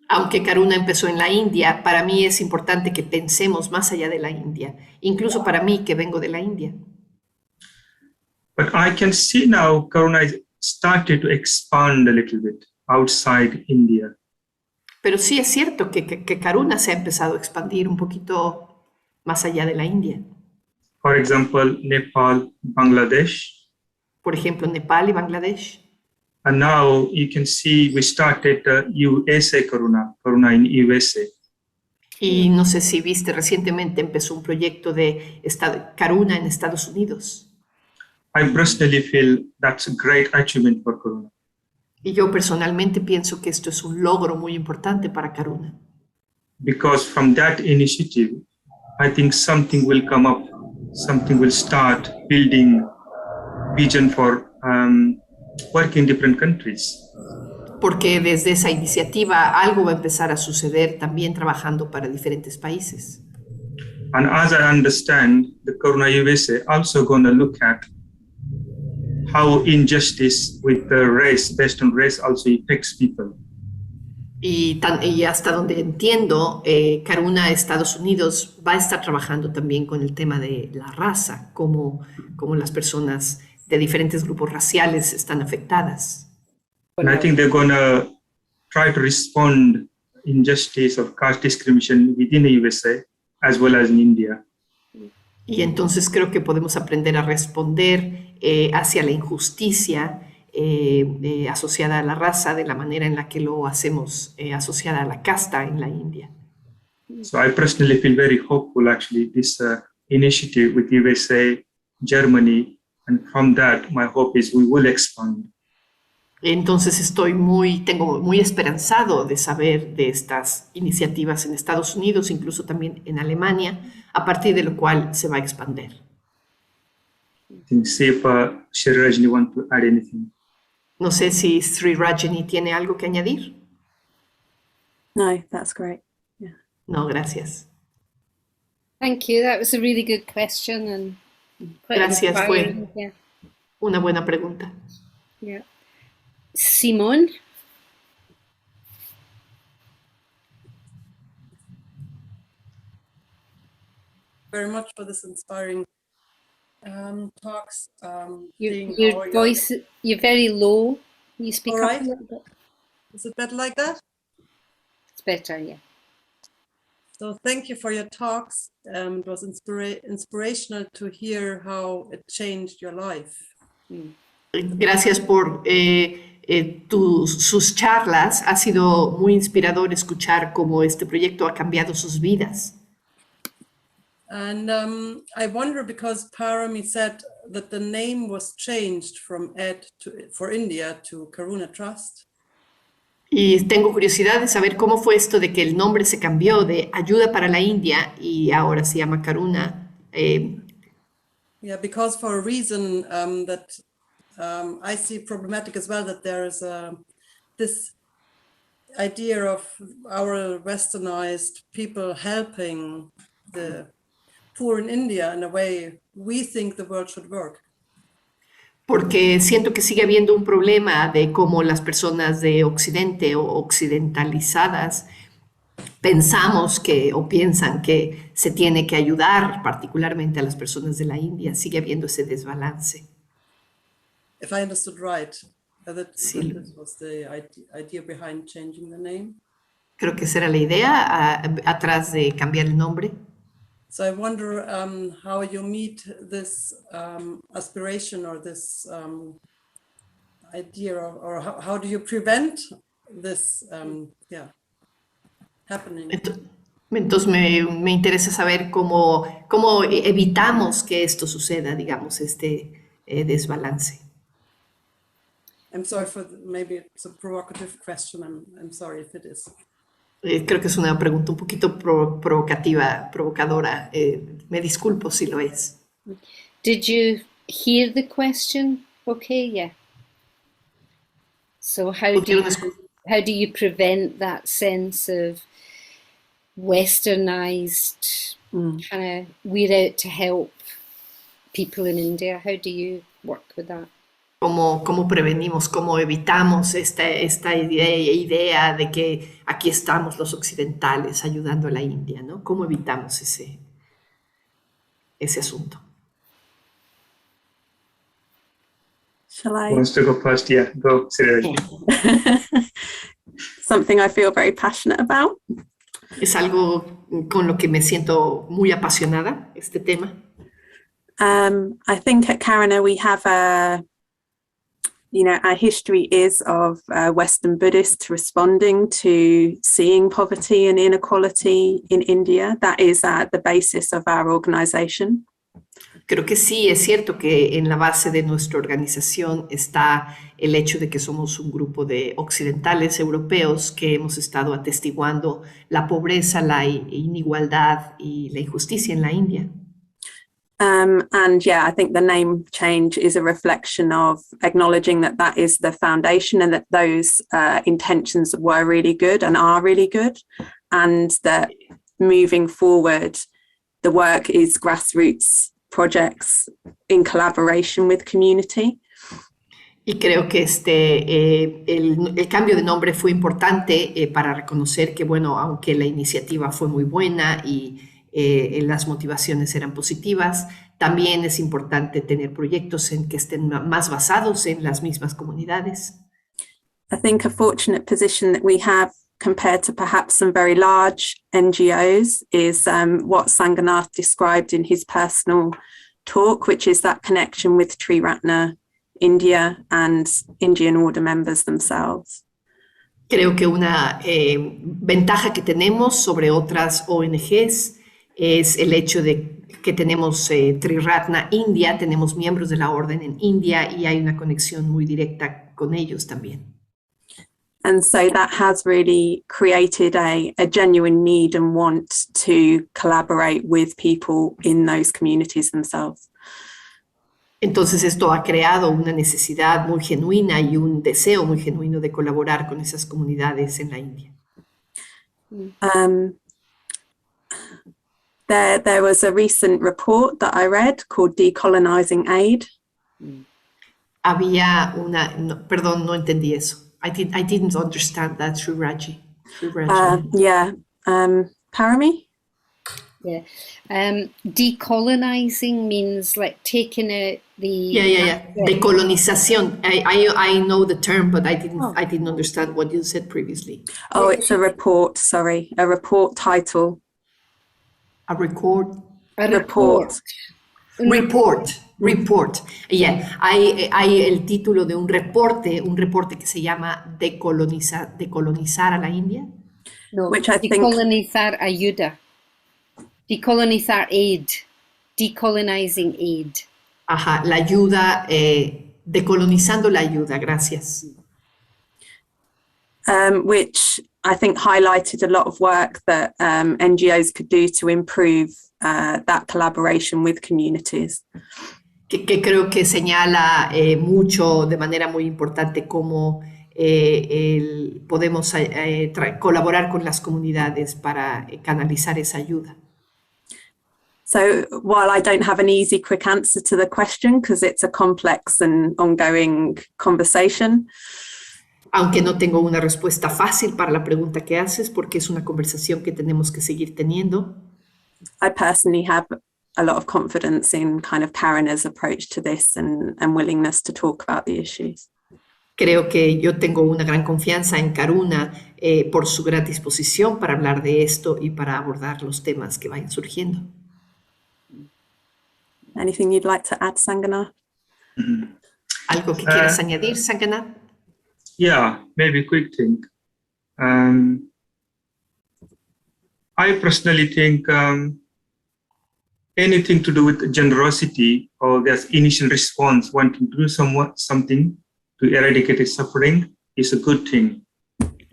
Aunque Karuna empezó en la India, para mí es importante que pensemos más allá de la India, incluso para mí que vengo de la India. But I can see now Corona is started to expand a little bit outside India. Pero sí es cierto que Karuna se ha empezado a expandir un poquito más allá de la India. For example, Nepal, Bangladesh. Por ejemplo, Nepal y Bangladesh. And now you can see we started USA Corona in USA. Y no sé si viste, recientemente empezó un proyecto de Karuna en Estados Unidos. I personally feel that's a great achievement for Corona. Y yo personalmente pienso que esto es un logro muy importante para Karuna. Because from that initiative, I think something will come up, something will start building vision for work in different countries. Porque desde esa iniciativa algo va a empezar a suceder también trabajando para diferentes países. And as I understand, the Corona USA also going to look at how injustice with the race, based on race, also affects people. Y hasta donde entiendo, Karuna Estados Unidos va a estar trabajando también con el tema de la raza, como las personas de diferentes grupos raciales están afectadas. And I think they're going to try to respond injustice or caste discrimination within the USA as well as in India. Y entonces creo que podemos aprender a responder hacia la injusticia asociada a la raza de la manera en la que lo hacemos asociada a la casta en la India. So I personally feel very hopeful actually this initiative with USA, Germany, and from that my hope is we will expand. Entonces tengo muy esperanzado de saber de estas iniciativas en Estados Unidos, incluso también en Alemania, a partir de lo cual se va a expandir. See if Sri Rajni want to add anything. No sé si Sri Rajani tiene algo que añadir. No, that's great. Yeah. No, gracias. Thank you. That was a really good question and quite Gracias, inspiring. fue Yeah. una buena pregunta. Yeah. Simon? Very much for this inspiring talks. Your voice, you're very low. You speak All up right. a little bit. Is it better like that? It's better, yeah. So thank you for your talks. It was inspirational to hear how it changed your life. Gracias por sus charlas. Ha sido muy inspirador escuchar cómo este proyecto ha cambiado sus vidas. And I wonder, because Parami said that the name was changed from for India to Karuna Trust. Y tengo curiosidad de saber cómo fue esto de que el nombre se cambió de Ayuda para la India y ahora se llama Karuna. Yeah, because for a reason that I see problematic as well, that there is this idea of our westernized people helping the poor in India in a way we think the world should work. Porque siento que sigue habiendo un problema de cómo las personas de Occidente o occidentalizadas pensamos que o piensan que se tiene que ayudar particularmente a las personas de la India. Sigue habiendo ese desbalance. If I understood right, Sí. that this was the idea behind changing the name. Creo que esa era la idea atrás de cambiar el nombre. So I wonder how you meet this aspiration or this idea, or how do you prevent this happening? Entonces me interesa saber cómo evitamos que esto suceda, digamos, este desbalance. I'm sorry maybe it's a provocative question. I'm sorry if it is. Creo que es una pregunta un poquito provocativa, provocadora. Me disculpo si lo es. Did you hear the question? Okay, yeah. So how do you prevent that sense of westernized kind of we're out to help people in India? How do you work with that? ¿Cómo prevenimos, cómo evitamos esta idea de que aquí estamos los occidentales ayudando a la India, ¿no? ¿Cómo evitamos ese asunto? Shall I? Wants to go first? Yeah, go, Srivaji. Something I feel very passionate about. Es algo con lo que me siento muy apasionada, este tema. I think at Karuna we have our history is of Western Buddhists responding to seeing poverty and inequality in India. That is at the basis of our organization. Creo que sí, es cierto que en la base de nuestra organización está el hecho de que somos un grupo de occidentales europeos que hemos estado atestiguando la pobreza, la inigualdad y la injusticia en la India. And yeah, I think the name change is a reflection of acknowledging that is the foundation and that those intentions were really good and are really good, and that moving forward, the work is grassroots projects in collaboration with community. Y creo que el cambio de nombre fue importante para reconocer que, bueno, aunque la iniciativa fue muy buena y las motivaciones eran positivas, también es importante tener proyectos que estén más basados en las mismas comunidades. I think a fortunate position that we have compared to perhaps some very large NGOs is what Sanganath described in his personal talk, which is that connection with Triratna India and Indian Order members themselves. Creo que una ventaja que tenemos sobre otras ONGs es el hecho de que tenemos Triratna India, tenemos miembros de la orden en India y hay una conexión muy directa con ellos también. And so that has really created a genuine need and want to collaborate with people in those communities themselves. Entonces esto ha creado una necesidad muy genuina y un deseo muy genuino de colaborar con esas comunidades en la India. There was a recent report that I read called Decolonizing Aid. Había perdón, no entendí eso. I didn't understand that, Srivaji. Parami? Yeah. Decolonizing means like taking out the... Yeah. Decolonización. I know the term, but I didn't understand what you said previously. Oh, it's a report, sorry. A report title. A record? A report. Report. Yeah, hay el título de un reporte que se llama Decolonizar a la India. No, Which I think- decolonizar ayuda. Decolonizar aid. Decolonizing aid. Ajá, la ayuda, decolonizando la ayuda, gracias. which I think highlighted a lot of work that NGOs could do to improve that collaboration with communities. Que creo que señala mucho de manera muy importante cómo podemos colaborar con las comunidades para canalizar esa ayuda. So while I don't have an easy, quick answer to the question, because it's a complex and ongoing conversation, Aunque no tengo una respuesta fácil para la pregunta que haces, porque es una conversación que tenemos que seguir teniendo. I personally have a lot of confidence in kind of Karina's approach to this and willingness to talk about the issues. Creo que yo tengo una gran confianza en Karuna por su gran disposición para hablar de esto y para abordar los temas que vayan surgiendo. Anything you'd like to add, Sangana? ¿Algo que quieras añadir, Sangana? Yeah, maybe a quick thing. I personally think anything to do with generosity or there's initial response, wanting to do something to eradicate suffering is a good thing.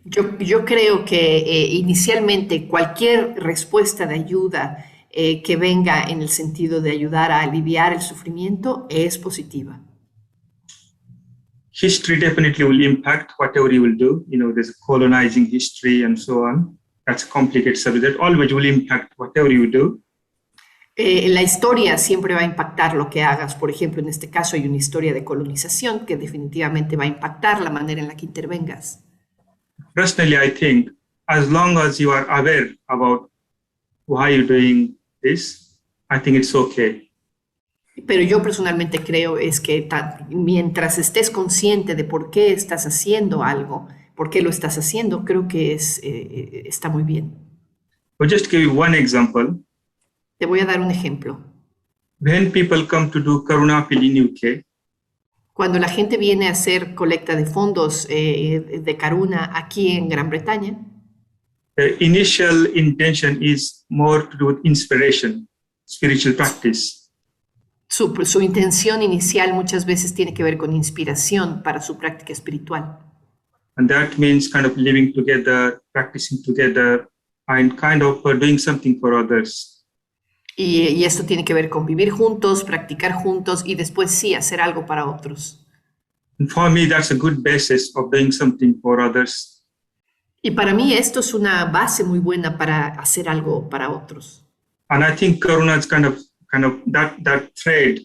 Yo creo que inicialmente cualquier respuesta de ayuda que venga en el sentido de ayudar a aliviar el sufrimiento es positiva. History definitely will impact whatever you will do. You know, there's a colonizing history and so on. That's a complicated subject. Always will impact whatever you do. La historia siempre va a impactar lo que hagas. Por ejemplo, en este caso hay una historia de colonización que definitivamente va a impactar la manera en la que intervengas. Personally, I think as long as you are aware about why you're doing this, I think it's okay. Pero yo personalmente creo es que mientras estés consciente de por qué estás haciendo algo, por qué lo estás haciendo, creo que está muy bien. But just to give you one example. Te voy a dar un ejemplo. When people come to do Karuna Appeal in UK, cuando la gente viene a hacer colecta de fondos de Karuna aquí en Gran Bretaña, the initial intention is more to do with inspiration, spiritual practice. Su intención inicial muchas veces tiene que ver con inspiración para su práctica espiritual. And that means kind of living together, practicing together, and kind of doing something for others. Y esto tiene que ver con vivir juntos, practicar juntos y después sí hacer algo para otros. And for me, that's a good basis of doing something for others. Y para mí esto es una base muy buena para hacer algo para otros. And I think Karuna is kind of that thread,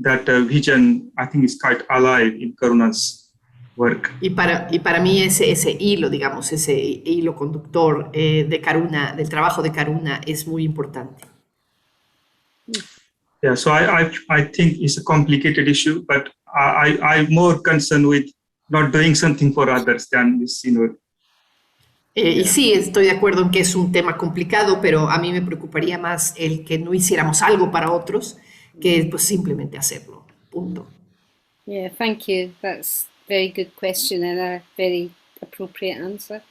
that vision, I think is quite alive in Karuna's work. Y para mí ese hilo, digamos, ese hilo conductor de Karuna, del trabajo de Karuna, es muy importante. Yeah, so I think it's a complicated issue, but I'm more concerned with not doing something for others than this, you know. Y sí, estoy de acuerdo en que es un tema complicado, pero a mí me preocuparía más el que no hiciéramos algo para otros que pues simplemente hacerlo. Punto. Yeah, thank you. That's a very good question and a very appropriate answer.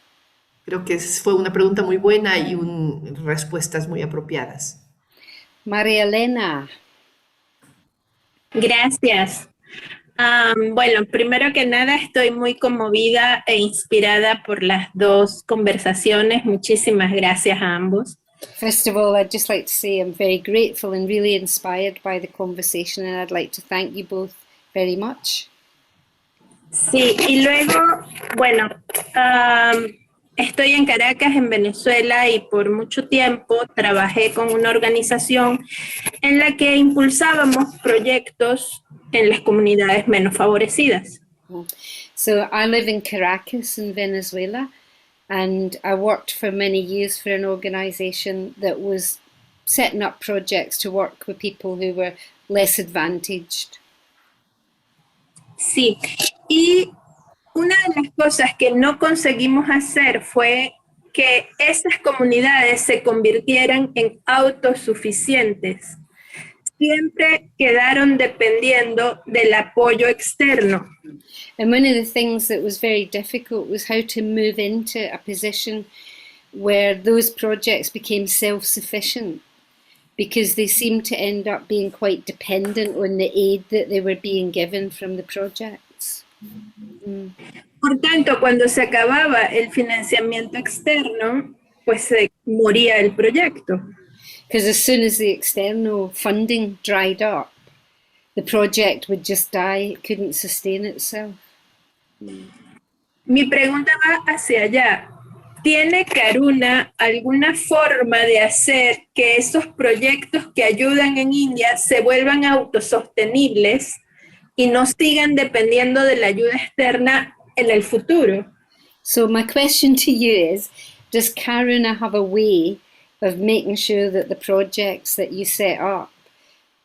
Creo que fue una pregunta muy buena y respuestas muy apropiadas. María Elena. Gracias. Bueno, primero que nada estoy muy conmovida e inspirada por las dos conversaciones. Muchísimas gracias a ambos. First of all, I'd just like to say I'm very grateful and really inspired by the conversation, and I'd like to thank you both very much. Sí, y luego, bueno, estoy en Caracas, en Venezuela, y por mucho tiempo trabajé con una organización en la que impulsábamos proyectos en las comunidades menos favorecidas. So I live in Caracas in Venezuela, and I worked for many years for an organization that was setting up projects to work with people who were less advantaged. Sí, y una de las cosas que no conseguimos hacer fue que esas comunidades se convirtieran en autosuficientes. Siempre quedaron dependiendo del apoyo externo. And one of the things that was very difficult was how to move into a position where those projects became self-sufficient, because they seemed to end up being quite dependent on the aid that they were being given from the projects. Porque tanto, cuando se acababa el financiamiento externo, pues se moría el proyecto. Because as soon as the external funding dried up, the project would just die. It couldn't sustain itself. Mi pregunta va hacia allá. ¿Tiene Karuna alguna forma de hacer que esos proyectos que ayudan en India se vuelvan autosostenibles y no sigan dependiendo de la ayuda externa en el futuro? So my question to you is, does Karuna have a way of making sure that the projects that you set up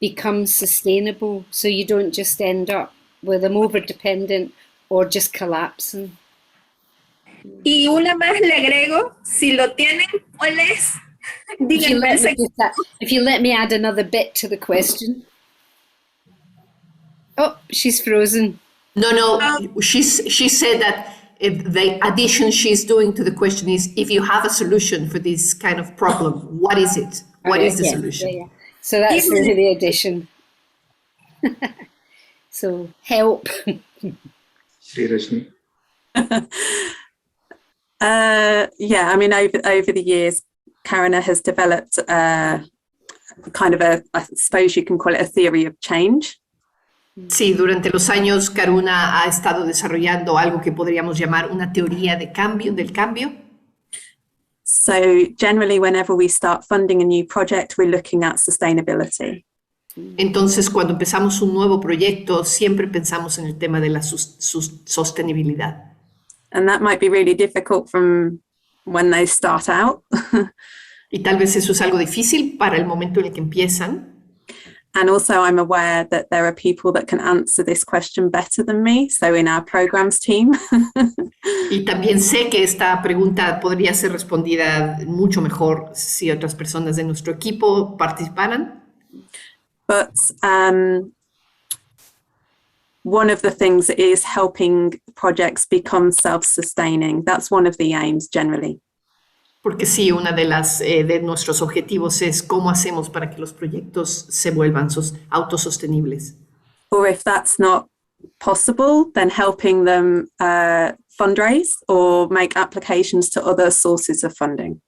become sustainable so you don't just end up with them over-dependent or just collapsing? Y una más le agrego, si lo tienen, ¿cuál es? Díganme el secreto. If you let me add another bit to the question. Oh, she's frozen. No, she said that the addition she's doing to the question is, if you have a solution for this kind of problem, what is it? What is the solution? Yeah. So that's the addition. So help. Sri Rajni. Yeah, I mean, over the years, Karuna has developed kind of I suppose you can call it a theory of change. Sí, durante los años Karuna ha estado desarrollando algo que podríamos llamar una teoría de cambio, del cambio. So generally, whenever we start funding a new project, we're looking at sustainability. Entonces, cuando empezamos un nuevo proyecto, siempre pensamos en el tema de la sostenibilidad. And that might be really difficult from when they start out. Y tal vez eso es algo difícil para el momento en el que empiezan. And also I'm aware that there are people that can answer this question better than me, so in our programs team. Y también sé que esta pregunta podría ser respondida mucho mejor si otras personas de nuestro equipo participaran. But one of the things is helping projects become self-sustaining. That's one of the aims generally. Porque sí, una de nuestros objetivos es cómo hacemos para que los proyectos se vuelvan autosostenibles. Or if that's not possible, then helping them fundraise or make applications to other sources of funding.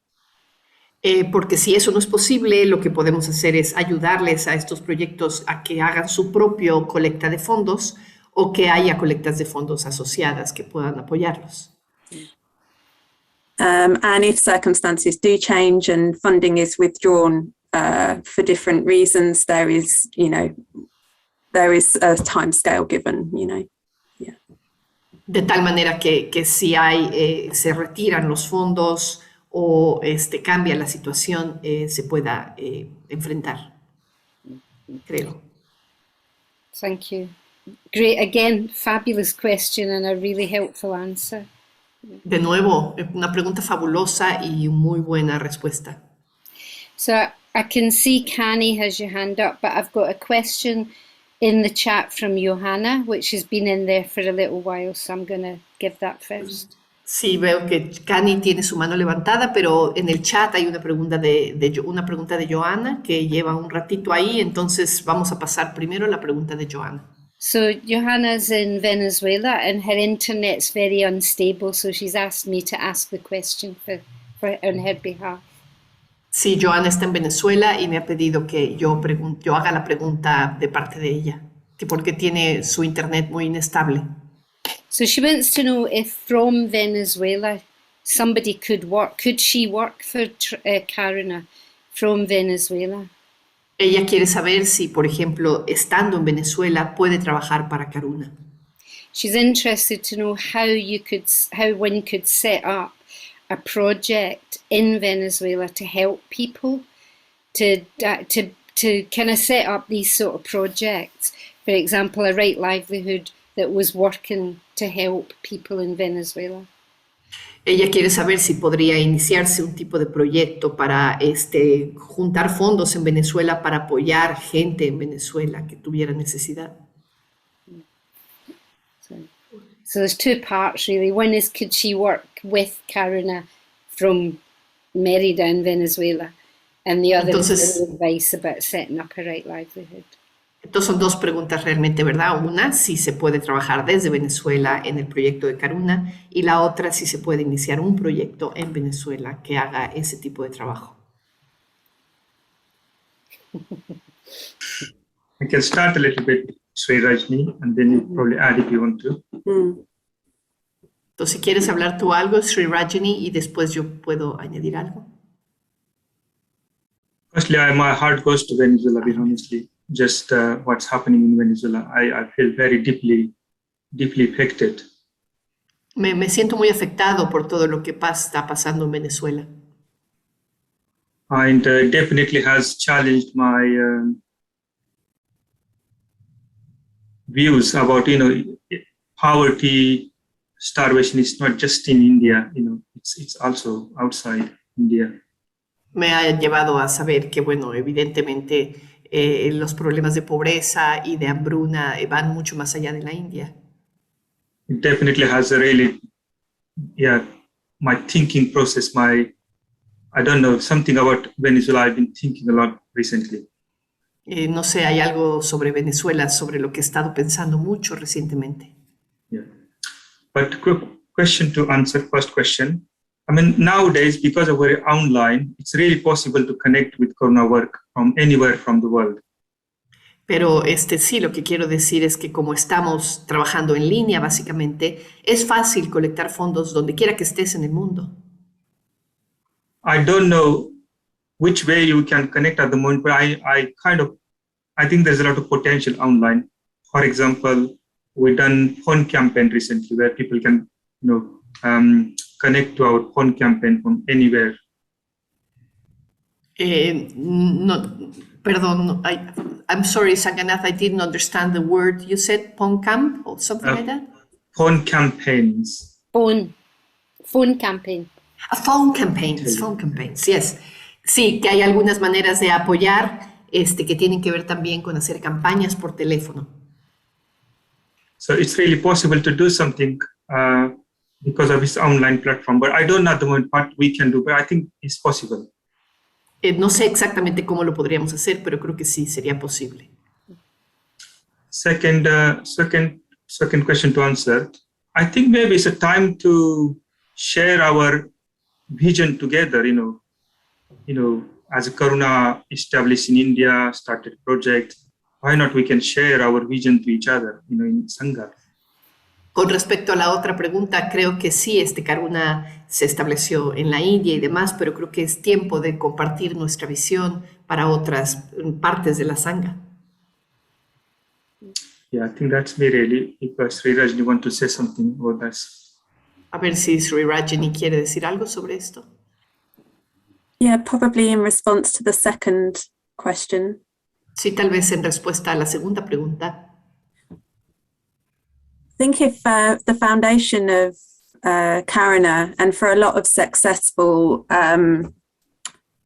Porque si eso no es posible, lo que podemos hacer es ayudarles a estos proyectos a que hagan su propio colecta de fondos o que haya colectas de fondos asociadas que puedan apoyarlos. And if circumstances do change and funding is withdrawn for different reasons, there is a time scale given, Yeah. De tal manera que si se retiran los fondos o cambia la situación, se pueda enfrentar, creo. Thank you. Great, again, fabulous question and a really helpful answer. De nuevo, una pregunta fabulosa y muy buena respuesta. So I can see Kani has your hand up, but I've got a question in the chat from Johanna, which has been in there for a little while, so I'm going to give that first. Sí, veo que Kani tiene su mano levantada, pero en el chat hay una pregunta de Johanna que lleva un ratito ahí, entonces vamos a pasar primero a la pregunta de Johanna. So Johanna's in Venezuela and her internet's very unstable, so she's asked me to ask the question on her behalf. Sí, Johanna está en Venezuela y me ha pedido que yo haga la pregunta de parte de ella, que porque tiene su internet muy inestable. So she wants to know if from Venezuela somebody could she work for Karuna from Venezuela? Ella quiere saber si, por ejemplo, estando en Venezuela, puede trabajar para Karuna. She's interested to know how one could set up a project in Venezuela to help people, to kind of set up these sort of projects. For example, a Right Livelihood that was working to help people in Venezuela. Ella quiere saber si podría iniciarse un tipo de proyecto para juntar fondos en Venezuela para apoyar gente en Venezuela que tuviera necesidad. So there's two parts really. One is, could she work with Karuna from Mérida in Venezuela? And the other is advice about setting up a Right Livelihood. Entonces son dos preguntas realmente, ¿verdad? Una, si se puede trabajar desde Venezuela en el proyecto de Karuna, y la otra, si se puede iniciar un proyecto en Venezuela que haga ese tipo de trabajo. I can start a little bit, Sri Rajni, and then you probably add if you want to. Entonces, si quieres hablar tú algo, Sri Rajani, y después yo puedo añadir algo. Firstly, my heart goes to Venezuela, be honestly. Just what's happening in Venezuela. I feel very deeply affected. Me siento muy afectado por todo lo que está pasando en Venezuela. And definitely has challenged my views about, poverty, starvation is not just in India, it's also outside India. Me ha llevado a saber que, bueno, evidentemente los problemas de pobreza y de hambruna van mucho más allá de la India. It definitely has my thinking process, I don't know, something about Venezuela I've been thinking a lot recently. No sé, hay algo sobre Venezuela, sobre lo que he estado pensando mucho recientemente. Yeah. But quick question to answer, first question. I mean, nowadays, because we're online, it's really possible to connect with Karuna work from anywhere from the world. Pero sí, lo que quiero decir es que como estamos trabajando en línea, básicamente, es fácil colectar fondos donde quiera que estés en el mundo. I don't know which way you can connect at the moment, but I think there's a lot of potential online. For example, we've done phone campaign recently where people can, connect to our phone campaign from anywhere. No, perdón, I'm sorry, Sanganath, I didn't understand the word. You said PONCAM or something like that? Phone campaigns. Phone campaign. Phone campaigns, yes. Sí, que hay algunas maneras de apoyar que tienen que ver también con hacer campañas por teléfono. So it's really possible to do something because of this online platform, but I don't know at the moment what we can do, but I think it's possible. No sé exactamente cómo lo podríamos hacer, pero creo que sí, sería posible. Second question to answer. I think maybe it's a time to share our vision together, as a Karuna established in India, started project, why not we can share our vision to each other, in Sangha. Con respecto a la otra pregunta, creo que sí, Karuna se estableció en la India y demás, pero creo que es tiempo de compartir nuestra visión para otras partes de la Sangha. Yeah, I think that's me really. If Sri Rajni want to say something about this. A ver si Sri Rajani quiere decir algo sobre esto. Yeah, probably in response to the second question. Sí, tal vez en respuesta a la segunda pregunta. I think if the foundation of Karuna, and for a lot of successful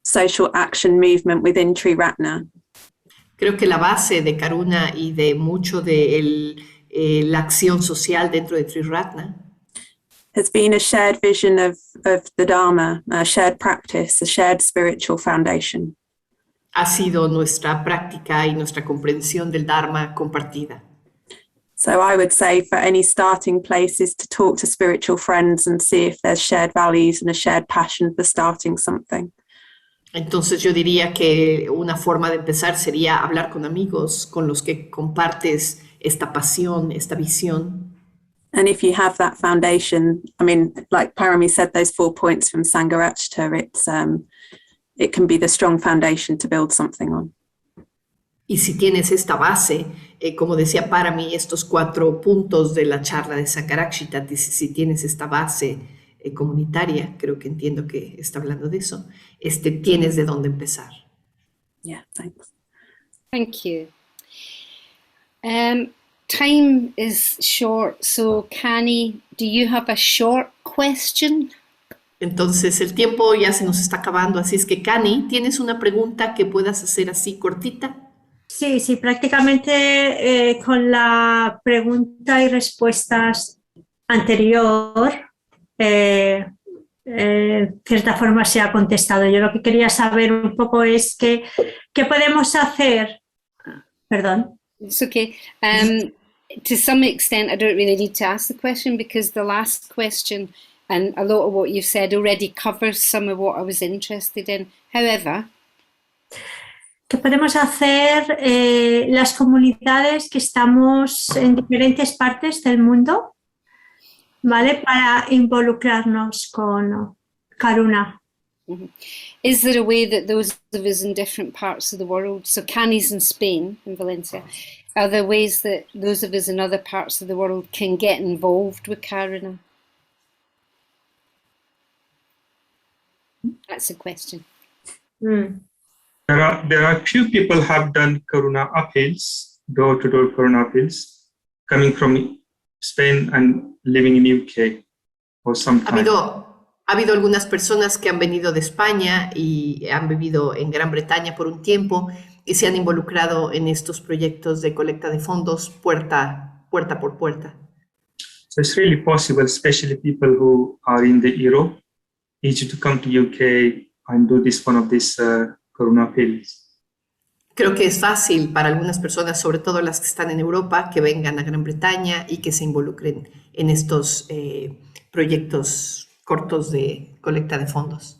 social action movement within Triratna, Creo que la base de Karuna y de mucho de la acción social dentro de Triratna has been a shared vision of the Dharma, a shared practice, a shared spiritual foundation. ha sido nuestra práctica y nuestra comprensión del Dharma compartida. So I would say for any starting place is to talk to spiritual friends and see if there's shared values and a shared passion for starting something. Entonces yo diría que una forma de empezar sería hablar con amigos con los que compartes esta pasión, esta visión. And if you have that foundation, I mean, like Parami said, those 4 points from Sangharachta, it can be the strong foundation to build something on. Y si tienes esta base, como decía Parami, estos 4 puntos de la charla de Sangharakshita, si tienes esta base comunitaria, creo que entiendo que está hablando de eso, tienes de dónde empezar. Yeah, thanks. Thank you. Time is short, so Kani, do you have a short question? Entonces el tiempo ya se nos está acabando, así es que Kani, ¿tienes una pregunta que puedas hacer así cortita? Sí, prácticamente con la pregunta y respuestas anterior, cierta forma se ha contestado. Yo lo que quería saber un poco es qué podemos hacer, perdón, It's okay. To some extent, I don't really need to ask the question because the last question and a lot of what you've said already covers some of what I was interested in. However, ¿qué podemos hacer las comunidades que estamos en diferentes partes del mundo, ¿vale? Para involucrarnos con Karuna. is there a way that those of us in different parts of the world, so Canis in Spain, in Valencia, are there ways that those of us in other parts of the world can get involved with Karuna? That's a question. Mm. There are few people have done Karuna appeals, door-to-door Karuna appeals, coming from Spain and living in UK for some time. Ha habido algunas personas que han venido de España y han vivido en Gran Bretaña por un tiempo y se han involucrado en estos proyectos de colecta de fondos puerta por puerta. So it's really possible, especially people who are in the Europe, easy to come to UK and do one of these Karuna appeals. Creo que es fácil para algunas personas, sobre todo las que están en Europa, que vengan a Gran Bretaña y que se involucren en estos proyectos cortos de colecta de fondos.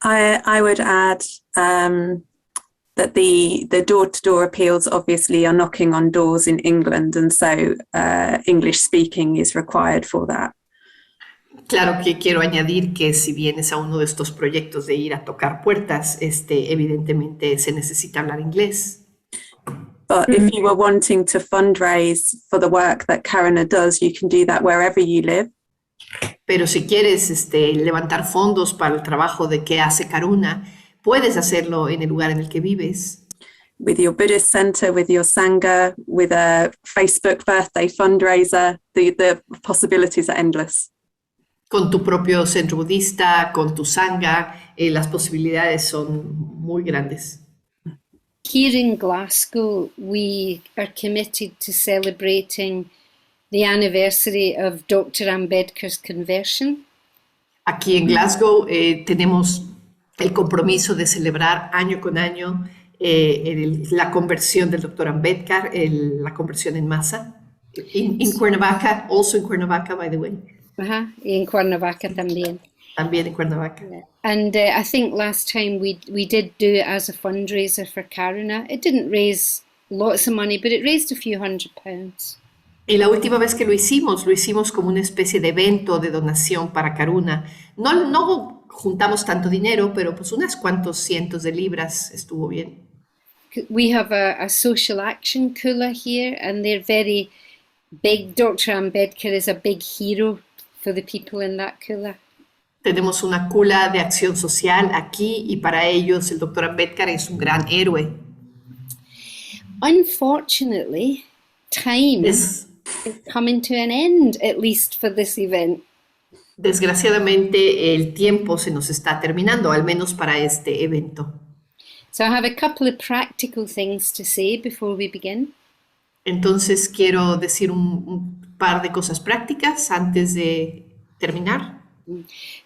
I would add that the door-to-door appeals obviously are knocking on doors in England, and so English speaking is required for that. Claro que quiero añadir que si vienes a uno de estos proyectos de ir a tocar puertas, evidentemente se necesita hablar inglés. But if you were wanting to fundraise for the work that Karuna does, you can do that wherever you live. Pero si quieres levantar fondos para el trabajo de que hace Karuna, puedes hacerlo en el lugar en el que vives. With your Buddhist center, with your Sangha, with a Facebook birthday fundraiser, the possibilities are endless. Con tu propio centro budista, con tu Sangha, las posibilidades son muy grandes. Here in Glasgow, we are committed to celebrating the anniversary of Dr. Ambedkar's conversion. Aquí en Glasgow tenemos el compromiso de celebrar año con año la conversión del Dr. Ambedkar, la conversión en masa. In Cuernavaca, also in Cuernavaca, by the way. Ajá, y en Cuernavaca también. También en Cuernavaca. And I think last time we did do it as a fundraiser for Karuna. It didn't raise lots of money, but it raised a few £100s. Y la última vez que lo hicimos como una especie de evento de donación para Karuna. No juntamos tanto dinero, pero pues unas cuantos cientos de libras estuvo bien. We have a social action kula here, and they're very big. Dr. Ambedkar is a big hero for the people in that kula. Tenemos una kula de acción social aquí y para ellos el Dr. Ambedkar es un gran héroe. Unfortunately, time is coming to an end, at least for this event. Desgraciadamente el tiempo se nos está terminando, al menos para este evento. So I have a couple of practical things to say before we begin. Entonces quiero decir un par de cosas prácticas antes de terminar.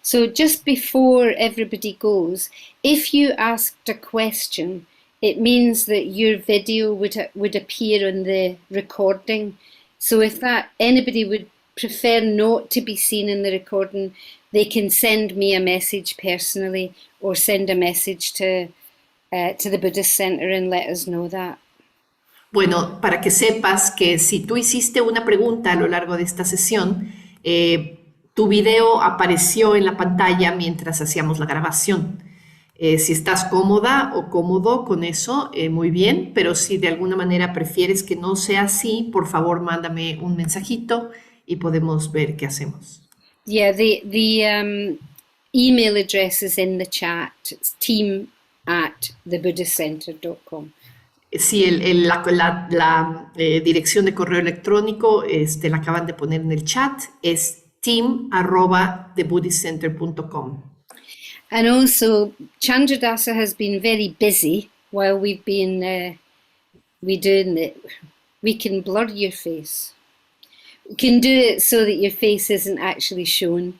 So just before everybody goes, if you asked a question, it means that your video would appear on the recording. So if anybody would prefer not to be seen in the recording, they can send me a message personally or send a message to the Buddhist Center and let us know that. Bueno, para que sepas que si tú hiciste una pregunta a lo largo de esta sesión, tu video apareció en la pantalla mientras hacíamos la grabación. Si estás cómoda o cómodo con eso, muy bien, pero si de alguna manera prefieres que no sea así, por favor mándame un mensajito y podemos ver qué hacemos. Yeah, the email address is in the chat. It's team@thebuddhistcenter.com. Sí, la dirección de correo electrónico la acaban de poner en el chat, es team@thebuddhistcenter.com. And also, Chandradasa has been very busy while we've been doing it. We can blur your face. We can do it so that your face isn't actually shown.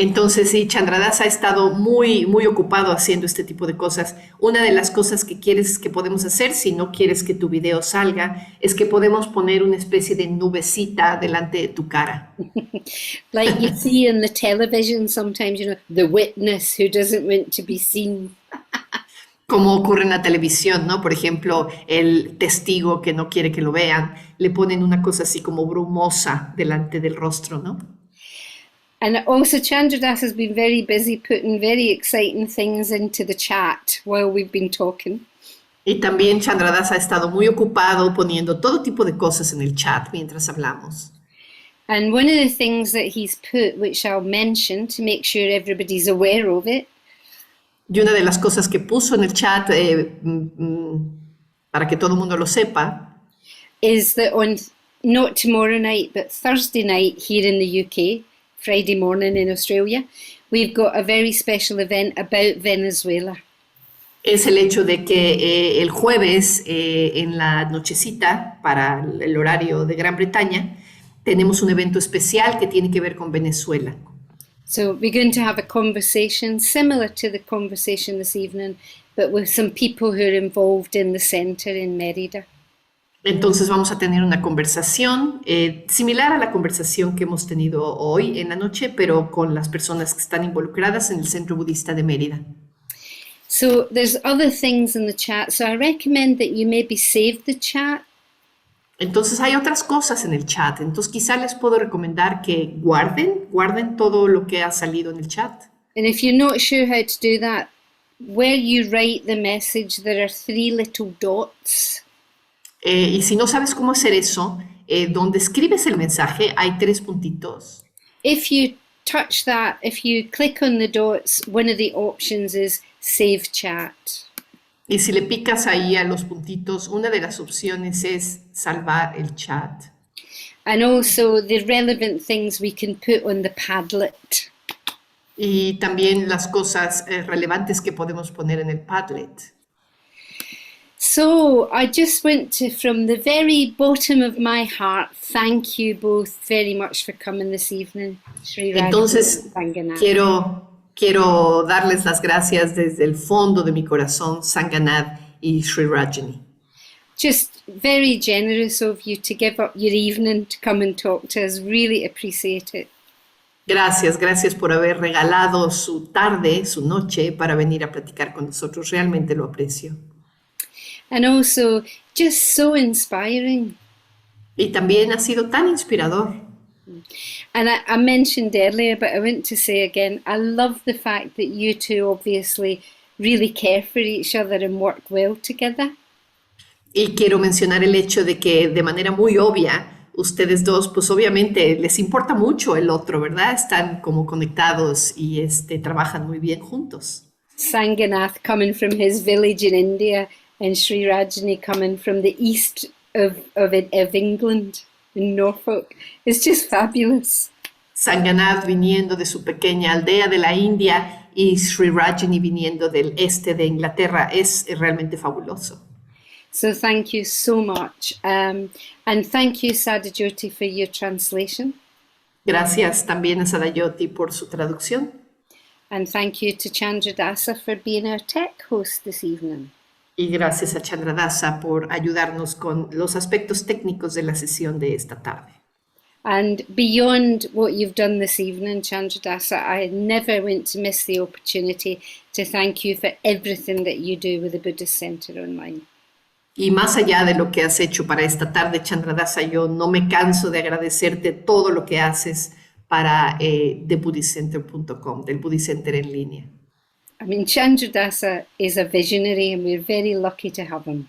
Entonces, sí, Chandradasa ha estado muy, muy ocupado haciendo este tipo de cosas. Una de las cosas que quieres que podemos hacer, si no quieres que tu video salga, es que podemos poner una especie de nubecita delante de tu cara. Like you see in the television sometimes, the witness who doesn't want to be seen. Como ocurre en la televisión, ¿no? Por ejemplo, el testigo que no quiere que lo vean, le ponen una cosa así como brumosa delante del rostro, ¿no? And also Chandradas has been very busy putting very exciting things into the chat while we've been talking. Y también Chandradasa ha estado muy ocupado poniendo todo tipo de cosas en el chat mientras hablamos. And one of the things that he's put, which I'll mention to make sure everybody's aware of it, Y una de las cosas que puso en el chat, para que todo el mundo lo sepa, is that on not tomorrow night, but Thursday night here in the UK, Friday morning in Australia, we've got a very special event about Venezuela. es el hecho de que el jueves, en la nochecita, para el horario de Gran Bretaña, tenemos un evento especial que tiene que ver con Venezuela. So we're going to have a conversation similar to the conversation this evening, but with some people who are involved in the centre in Mérida. Entonces vamos a tener una conversación similar a la conversación que hemos tenido hoy en la noche, pero con las personas que están involucradas en el Centro Budista de Mérida. So there's other things in the chat, so I recommend that you maybe save the chat. Entonces hay otras cosas en el chat, entonces quizá les puedo recomendar que guarden todo lo que ha salido en el chat. And if you're not sure how to do that, where you write the message, there are 3 little dots. Y si no sabes cómo hacer eso, donde escribes el mensaje hay 3 puntitos. If you touch that, if you click on the dots, one of the options is Save Chat. Y si le picas ahí a los puntitos, una de las opciones es salvar el chat. And also the relevant things we can put on the Padlet. Y también las cosas relevantes que podemos poner en el Padlet. So I just want to, from the very bottom of my heart, thank you both very much for coming this evening. Sri Rajni Entonces, and Sanganath. quiero darles las gracias desde el fondo de mi corazón, Sanganath y Sri Rajni. Just very generous of you to give up your evening to come and talk to us. Really appreciate it. Gracias por haber regalado su tarde, su noche, para venir a platicar con nosotros. Realmente lo aprecio. And also, just so inspiring. Y también ha sido tan inspirador. And I mentioned earlier, but I want to say again, I love the fact that you two obviously really care for each other and work well together. Y quiero mencionar el hecho de que de manera muy obvia, ustedes dos, pues obviamente les importa mucho el otro, ¿verdad? Están como conectados y trabajan muy bien juntos. Sanganath coming from his village in India and Sri Rajni coming from the east of England, in Norfolk. It's just fabulous. Sanganath viniendo de su pequeña aldea de la India y Sri Rajni viniendo del este de Inglaterra. Es realmente fabuloso. So thank you so much. And thank you, Sadajoti, for your translation. Gracias también a Sadajoti por su traducción. And thank you to Chandradasa for being our tech host this evening. Y gracias a Chandradasa por ayudarnos con los aspectos técnicos de la sesión de esta tarde. And beyond what you've done this evening, Chandradasa, I never want to miss the opportunity to thank you for everything that you do with the Buddhist Center Online. Y más allá de lo que has hecho para esta tarde, Chandradasa, yo no me canso de agradecerte todo lo que haces para thebuddhistcenter.com, del Buddhist Center en línea. I mean, Chandradasa is a visionary and we're very lucky to have him.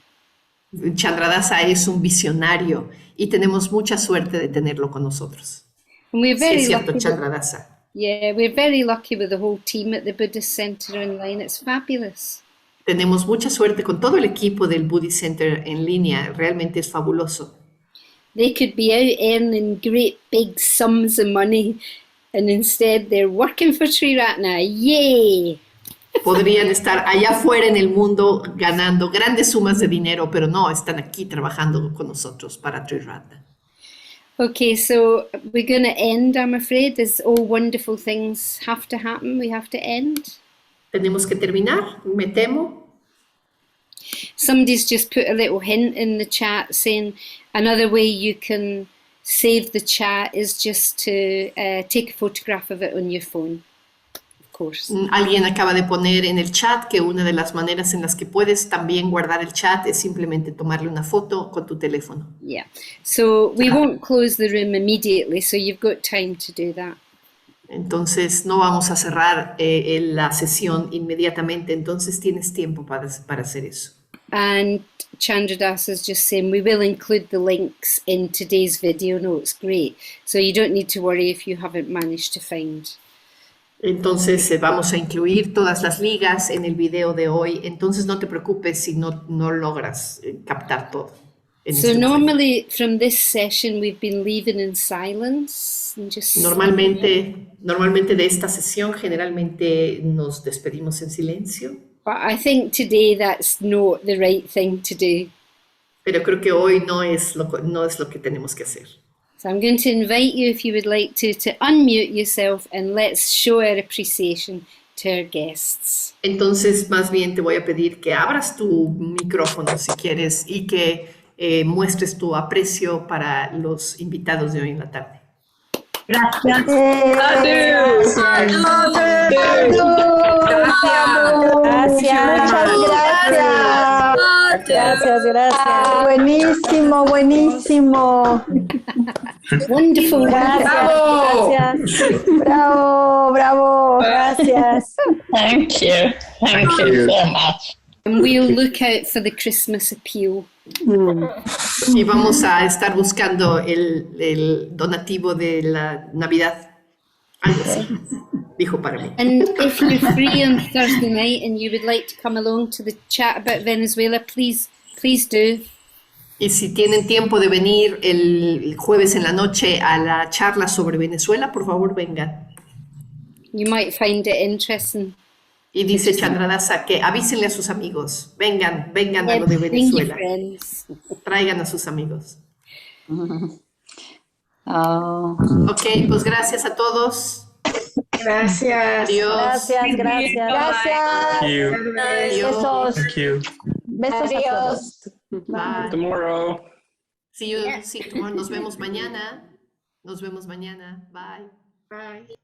Chandradasa es un visionario y tenemos mucha suerte de tenerlo con nosotros. And we're Sí, very es cierto, lucky. Chandradasa. Yeah, we're very lucky with the whole team at the Buddhist Center Online. It's fabulous. Tenemos mucha suerte con todo el equipo del Buddhist Center en línea. Realmente es fabuloso. They could be out earning great big sums of money and instead they're working for Sri Ratna. Yay! Podrían estar allá afuera en el mundo ganando grandes sumas de dinero, pero no, están aquí trabajando con nosotros para Triratna. Okay, so we're going to end, I'm afraid. As all wonderful things have to happen, we have to end. Tenemos que terminar, me temo. Somebody's just put a little hint in the chat saying another way you can save the chat is just to take a photograph of it on your phone, of course. Alguien acaba de poner en el chat que una de las maneras en las que puedes también guardar el chat es simplemente tomarle una foto con tu teléfono. Yeah, so we won't close the room immediately, so you've got time to do that. Entonces no vamos a cerrar la sesión inmediatamente, entonces tienes tiempo para hacer eso. And Chandradas is just saying we will include the links in today's video notes. Great. So you don't need to worry if you haven't managed to find. Entonces vamos a incluir todas las ligas en el video de hoy. Entonces no te preocupes si no logras captar todo. So normally from this session we've been leaving in silence. And just Normalmente de esta sesión generalmente nos despedimos en silencio. But I think today that's not the right thing to do. Pero creo que hoy no es lo que tenemos que hacer. So I'm going to invite you, if you would like to unmute yourself and let's show our appreciation to our guests. Entonces, más bien te voy a pedir que abras tu micrófono si quieres y que muestres tu aprecio para los invitados de hoy en la tarde. Gracias. Gracias. Buenísimo. Wonderful. Gracias. Bravo. Gracias. Thank you so much. And we'll look out for the Christmas appeal. Y vamos a estar buscando el donativo de la Navidad. Algo así, dijo para mí. And if you're free on Thursday night and you would like to come along to the chat about Venezuela, please do. Y si tienen tiempo de venir el jueves en la noche a la charla sobre Venezuela, por favor vengan. You might find it interesting. Y dice Chandradasa que avísenle a sus amigos, vengan a lo de Venezuela. Traigan a sus amigos. Ok, pues gracias a todos. Gracias. Adiós. Gracias. Thank you. Besos. Thank you. Besos a todos. Bye. Tomorrow. See you tomorrow. Nos vemos mañana. Bye. Bye.